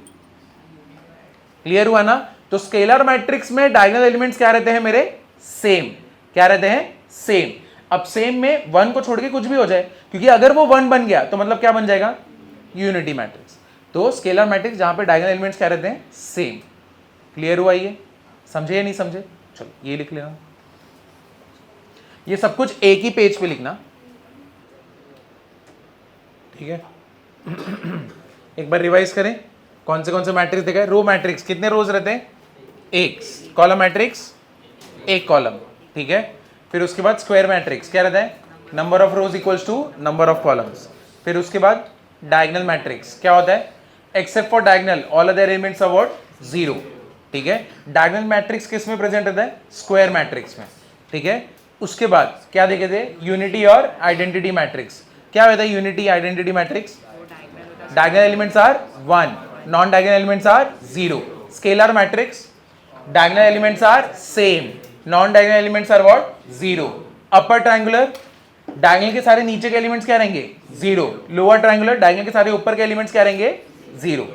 Speaker 1: क्लियर हुआ ना। तो स्केलर मैट्रिक्स में डायगोनल एलिमेंट्स क्या रहते हैं मेरे, सेम। क्या रहते हैं, सेम। अब सेम में 1 को छोड़ के कुछ भी हो जाए, क्योंकि अगर वो 1 बन गया तो मतलब क्या बन जाएगा, यूनिटी मैट्रिक्स। तो स्केलर मैट्रिक्स जहां पे डायगोनल एलिमेंट्स क्या रहते हैं, सेम। क्लियर हुआ ये, समझे या नहीं समझे। चलो ये लिख लेना, ये सब कुछ एक ही पेज पे लिखना, ठीक है। एक बार रिवाइज करें, कौन से मैट्रिक्स देखा है। रो मैट्रिक्स कितने रोज रहते हैं, एक। कॉलम मैट्रिक्स एक कॉलम, ठीक है। फिर उसके बाद स्क्वायर मैट्रिक्स क्या रहता है, number of rows equals to number of columns. फिर उसके बाद डायगोनल मैट्रिक्स क्या होता है, except for diagonal all other elements are what, 0। ठीक है, डायगोनल मैट्रिक्स किस में प्रेजेंट रहता है, स्क्वायर मैट्रिक्स में। ठीक है, उसके बाद क्या देखे थे, यूनिटी और आइडेंटिटी मैट्रिक्स। क्या होता है unity identity matrix, diagonal elements are 1, non diagonal elements are 0। Scalar matrix, diagonal elements are same, non diagonal elements are what, 0। Upper triangular, diagonal के सारे नीचे के एलिमेंट्स क्या रहेंगे, 0। लोअर ट्रायंगुलर, डायगोनल के सारे ऊपर के एलिमेंट्स क्या रहेंगे, 0।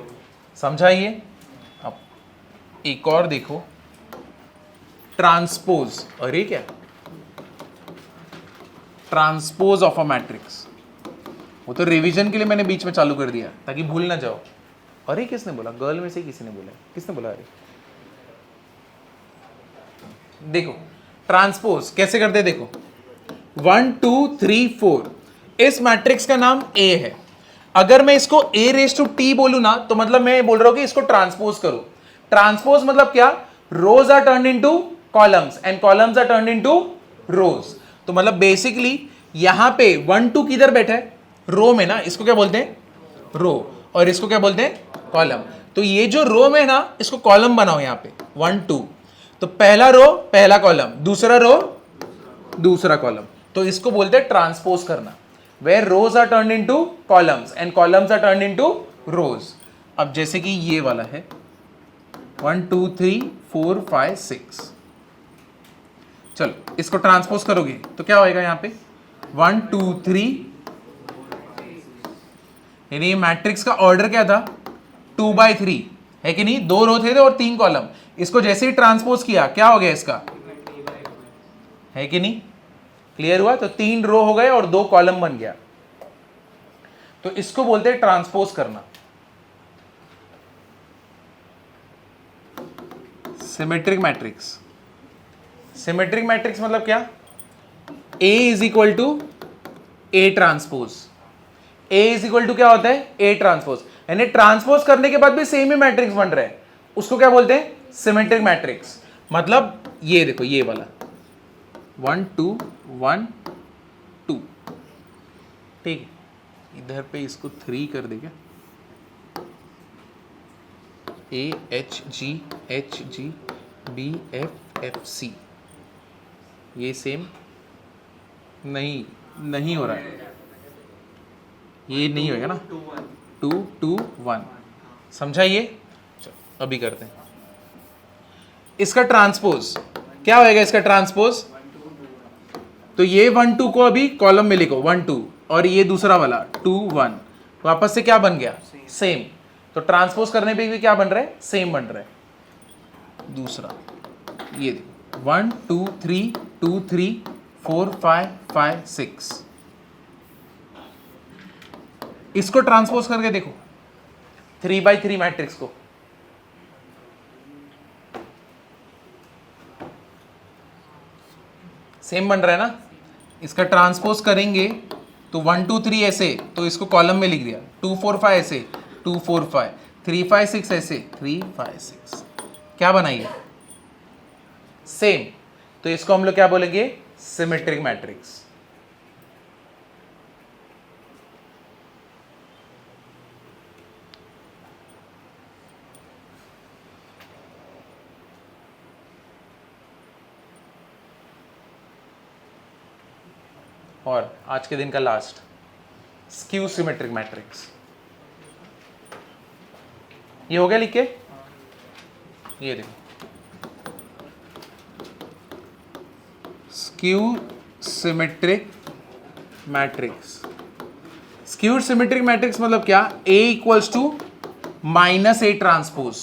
Speaker 1: समझा ये। अब एक और देखो, ट्रांसपोज। अरे क्या, ट्रांसपोज ऑफ अ मैट्रिक्स। वो तो रिवीजन के लिए मैंने बीच में चालू कर दिया ताकि भूल ना जाओ। अरे किसने बोला, गर्ल में से किसी ने बोला, किसने बोला, अरे देखो ट्रांसपोज कैसे करते हैं, देखो 1 2 3 4, इस मैट्रिक्स का नाम A है। अगर मैं इसको A रेज टू T बोलूं ना, तो मतलब मैं बोल रहा हूं कि इसको ट्रांसपोज करो। ट्रांसपोज मतलब क्या, rows are turned into columns and columns are turned into rows. तो मतलब बेसिकली यहां पे 1 2 किधर बैठा है, रो में ना, इसको क्या बोलते हैं, रो, और इसको क्या बोलते हैं, कॉलम। तो ये जो रो में ना, इसको कॉलम बनाओ यहां पे 1 2। तो पहला रो पहला कॉलम, दूसरा रो दूसरा कॉलम, तो इसको बोलते हैं ट्रांसपोज करना, where rows are turn into columns and columns are turn into rows. अब जैसे कि ये वाला है 1 2 3 4 5 6, चलो इसको ट्रांसपोज करोगे तो क्या होएगा यहाँ पे 1 2 3, यानी ये मैट्रिक्स का ऑर्डर क्या था 2/3 है कि नहीं, 2 रो थे और 3 कॉलम, इसको जैसे ही ट्रांसपोज किया क्या हो गया इसका, है कि नहीं, क्लियर हुआ, तो 3 रो हो गए और 2 कॉलम बन गया, तो इसको बोलते हैं ट्रांसपोज करना। सिमेट्रिक मैट्रिक्स, सिमेट्रिक मैट्रिक्स मतलब क्या, A is equal to A transpose, A is equal to क्या होता है A ट्रांसपोज, यानी ट्रांसपोज करने के बाद भी सेम ही मैट्रिक्स बन रहा है, उसको क्या बोलते हैं सिमेट्रिक मैट्रिक्स। मतलब ये देखो ये वाला 1 2 1 2, ठीक है, इधर पे इसको 3 कर देगा, AHG BFFC, ये सेम नहीं हो रहा है, ये नहीं होगा ना 2 2 1, समझा ये, चलो अभी करते हैं इसका ट्रांसपोज, क्या होएगा इसका ट्रांसपोज, तो ये 1 2 को अभी कॉलम में लिखो 1 2, और ये दूसरा वाला 2 1, वापस से क्या बन गया सेम, तो ट्रांसपोज करने पे भी क्या बन रहा है सेम बन रहा है। दूसरा ये देखो 1 2 3 2 3 4 5 5 6, इसको ट्रांसपोज करके देखो 3/3 मैट्रिक्स को, सेम बन रहा है ना, इसका ट्रांसपोज करेंगे तो 1 2 3 ऐसे, तो इसको कॉलम में लिख दिया, 2 4 5 ऐसे 2 4 5, 3 5 6 ऐसे 3 5 6, क्या बनाइए सेम, तो इसको हम लोग क्या बोलेंगे सिमेट्रिक मैट्रिक्स। और आज के दिन का लास्ट स्क्यू सिमेट्रिक मैट्रिक्स, ये हो गया लिख के, ये देखो skew symmetric matrix, skewed symmetric matrix मतलब क्या, A equals to -A transpose,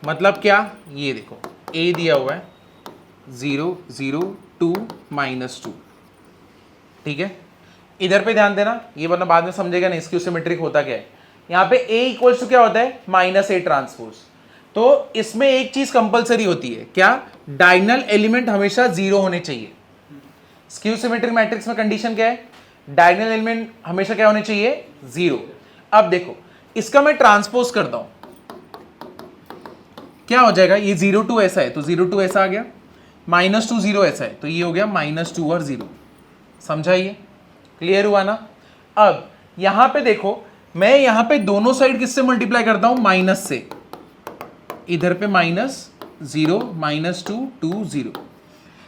Speaker 1: मतलब क्या, ये देखो A दिया हुआ है 0 0 2 -2, ठीक है, इधर पे ध्यान देना, ये वरना बाद में समझेगा नहीं स्क्यू सिमेट्रिक होता क्या है। यहाँ पे A इक्वल्स टू क्या होता है -A ट्रांसपोज, तो इसमें एक चीज कंपलसरी होती है, क्या, डायगोनल एलिमेंट हमेशा 0 होने चाहिए। स्क्यू सिमेट्रिक मैट्रिक्स में कंडीशन क्या है, डायगोनल एलिमेंट हमेशा क्या होने चाहिए 0। अब देखो इसका मैं ट्रांसपोज करता हूं, क्या हो जाएगा, ये 0 2 ऐसा है तो 0 2 ऐसा आ गया, -2 0 ऐसा है तो ये हो गया -2 और 0, समझा, ये क्लियर हुआ ना। अब यहां पे देखो मैं यहां पे दोनों साइड किससे मल्टीप्लाई करता हूं, माइनस से, इधर पे -0 -2 2 0।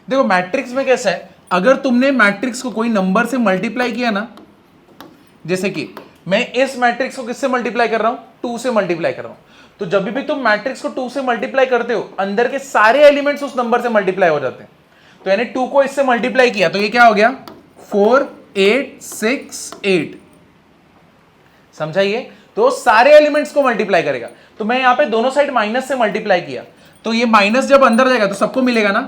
Speaker 1: देखो मैट्रिक्स में कैसा है, अगर तुमने मैट्रिक्स को कोई नंबर से मल्टीप्लाई किया ना, जैसे कि मैं इस मैट्रिक्स को किससे मल्टीप्लाई कर रहा हूं 2 से मल्टीप्लाई कर रहा हूं, तो जब भी तुम मैट्रिक्स को 2 से मल्टीप्लाई करते हो अंदर के सारे एलिमेंट्स उस नंबर से मल्टीप्लाई हो जाते हैं, तो यानी 2 को इससे मल्टीप्लाई किया तो ये क्या हो गया 4 8 6 8, समझाइए, तो सारे एलिमेंट्स को मल्टीप्लाई करेगा, तो मैं यहां पे दोनों साइड माइनस से मल्टीप्लाई किया, तो ये माइनस जब अंदर जाएगा तो सबको मिलेगा ना,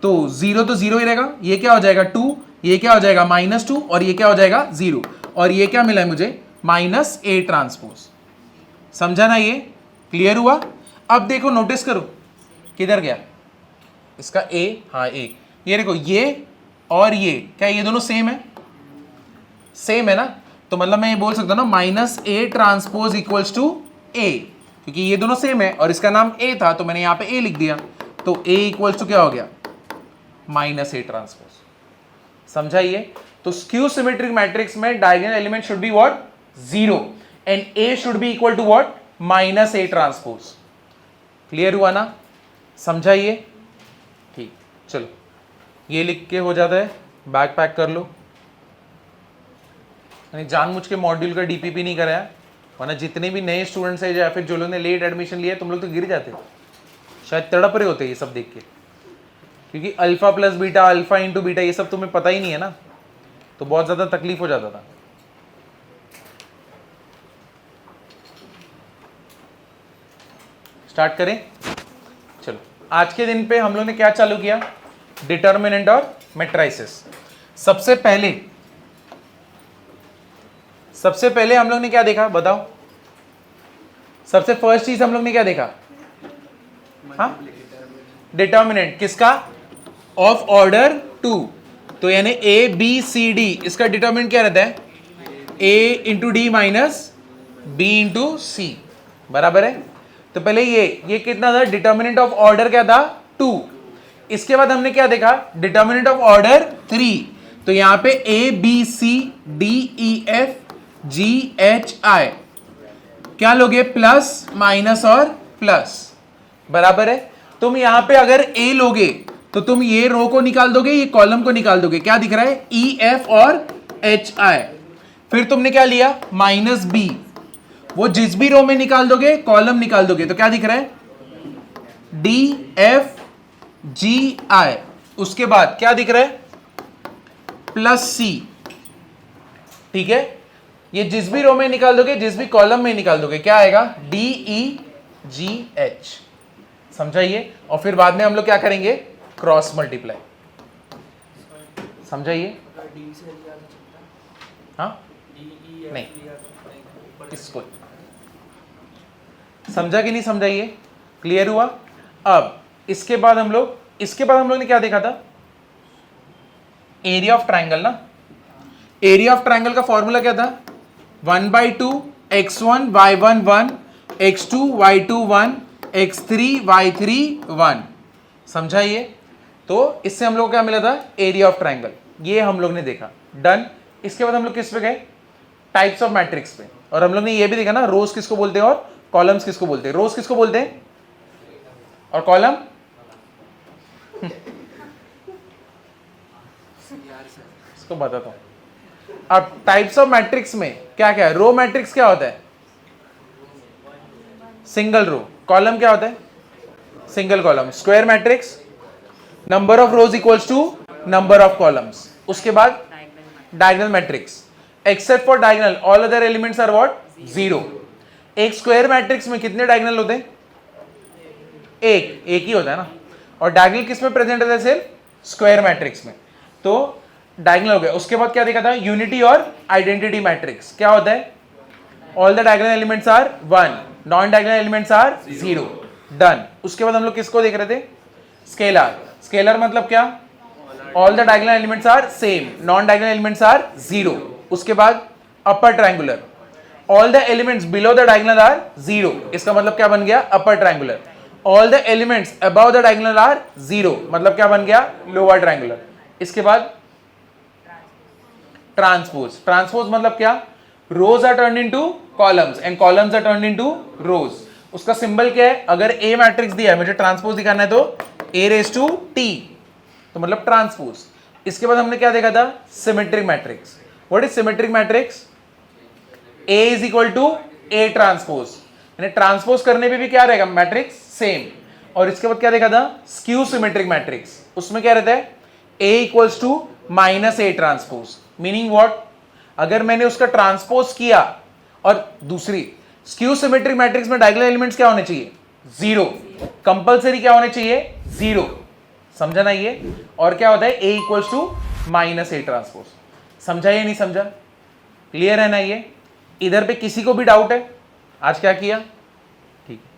Speaker 1: तो 0 तो 0 ही रहेगा, ये क्या हो जाएगा 2, ये क्या हो जाएगा -2 और ये क्या हो जाएगा 0, और ये क्या मिला है मुझे -A ट्रांसपोज, समझा ना, ये क्लियर हुआ। अब देखो नोटिस करो किधर गया इसका A, हाँ A, ये देखो ये और ये क्या ये दोनों सेम है, सेम है ना, तो मतलब मैं ये बोल सकता हूं ना -A transpose equals to A, क्योंकि ये दोनों सेम है और इसका नाम A था तो मैंने यहां पे A लिख दिया, तो A इक्वल्स टू क्या हो गया -A ट्रांसपोज, समझा ये। तो स्क्यू सिमेट्रिक मैट्रिक्स में diagonal element should be what 0 and A should be equal to what -A transpose, clear हुआ ना, समझा ये, ठीक, चलो ये लिख के हो जाता है, बैग पैक कर लो। यानी जानबूझ के मॉड्यूल का डीपीपी नहीं कराया, वरना जितने भी नए स्टूडेंट्स है या फिर जो लोगों ने लेट एडमिशन लिया तुम लोग तो गिर जाते, शायद तड़प रहे होते ये सब देख के, क्योंकि alpha plus beta, alpha into beta ये सब तुम्हें पता ही नहीं है ना, तो बहुत ज़्यादा तकलीफ हो जाता था। स्टार्ट करें, चलो। आज के दिन पे हम लोग ने क्या चालू किया, डिटर्मिनेंट और मैट्रिसेस। सबसे पहले हम लोग ने क्या देखा बताओ, सबसे फर्स्ट चीज हम लोग ने क्या देखा, हाँ, डिटर्मिनेंट किसका, ऑफ ऑर्डर 2, तो यानी ए बी सी डी, इसका डिटर्मिनेंट क्या रहता है, A into D minus B into C, बराबर है। तो पहले ये कितना था, डिटर्मिनेंट ऑफ ऑर्डर क्या था, 2। इसके बाद हमने क्या देखा, डिटर्मिनेंट ऑफ ऑर्डर 3, तो यहां पे A B C D E F G H I क्या लोगे, प्लस माइनस और प्लस, बराबर है। तुम यहां पे अगर ए लोगे तो तुम ये रो को निकाल दोगे, ये कॉलम को निकाल दोगे, क्या दिख रहा है, ई एफ और एच आई। फिर तुमने क्या लिया, माइनस बी, वो जिस भी रो में निकाल दोगे कॉलम निकाल दोगे, तो क्या दिख रहा है, डी एफ जी आई। उसके बाद क्या दिख रहा है, प्लस सी, ठीक है। ये जिस भी रो में निकाल दोगे, जिस भी कॉलम में निकाल दोगे, क्या आएगा, डी ई जी एच, समझाइए। और फिर बाद में हम लोग क्या करेंगे, क्रॉस मल्टीप्लाई, समझाइए। हाँ नहीं, इसको समझा कि नहीं समझाइए, क्लियर हुआ। अब इसके बाद हम लोग ने क्या देखा था, एरिया ऑफ ट्राइंगल ना। एरिया ऑफ ट्राइंगल का फॉर्मूला क्या था, 1/2 x1 y1 1 x2 y2 1 x3 y3 1, समझाइए। तो इससे हम लोग क्या मिला था, एरिया ऑफ ट्राइंगल, ये हम लोग ने देखा, डन। इसके बाद हम लोग किस पे गए, टाइप्स ऑफ मैट्रिक्स पे, और हम लोग ने ये भी देखा ना, रोज किसको बोलते हैं और कॉलम्स किसको बोलते हैं। रोज किसको बोलते हैं और कॉलम, इसको बताता हूं। अब टाइप्स ऑफ मैट्रिक्स में क्या क्या है, रो मैट्रिक्स क्या होता है, सिंगल रो। कॉलम क्या होता है, single column. Square matrix, number of rows equals to number of columns. उसके बाद diagonal matrix, except for diagonal all other elements are what, 0। एक स्क्वायर मैट्रिक्स में कितने डायगोनल होते हैं, एक ही होता है ना। और डायगोनल किस में प्रेजेंट रहता है, सिर्फ स्क्वायर मैट्रिक्स में, तो डायगोनल हो गया। उसके बाद क्या देखा था, यूनिटी और आइडेंटिटी मैट्रिक्स, क्या होता है, all the diagonal elements are 1, non diagonal elements are 0, done. उसके बाद हम लोग किसको देख रहे थे, स्केलर। स्केलर मतलब क्या, all the diagonal elements are same, non diagonal elements are 0। उसके बाद upper triangular, all the elements below the diagonal are 0, इसका मतलब क्या बन गया, upper triangular. All the elements above the diagonal are 0, मतलब क्या बन गया, लोअर ट्रायंगुलर। इसके बाद ट्रांसपोज। ट्रांसपोज मतलब क्या, rows are turn into columns and columns are turn into rows. उसका सिंबल क्या है, अगर ए मैट्रिक्स दिया है, मुझे ट्रांसपोज दिखाना है, तो a रेज टू t, तो मतलब ट्रांसपोज। इसके बाद हमने क्या देखा था, symmetric matrix. What is symmetric matrix, a is equal to a transpose, यानी ट्रांसपोज करने पे भी क्या रहेगा, मैट्रिक्स सेम। और इसके बाद क्या देखा था, स्क्यू सिमेट्रिक मैट्रिक्स। उसमें क्या रहता है, a equals to minus a transpose, meaning what, अगर मैंने उसका ट्रांसपोज किया, और दूसरी स्क्यू सिमेट्रिक मैट्रिक्स में डायगोनल एलिमेंट्स क्या होने चाहिए, 0, कंपलसरी क्या होने चाहिए, 0, समझा ना ये। और क्या होता है, a equals to minus a transpose. समझा या नहीं समझा, क्लियर है ना ये। इधर पे किसी को भी डाउट है, आज क्या किया, ठीक है।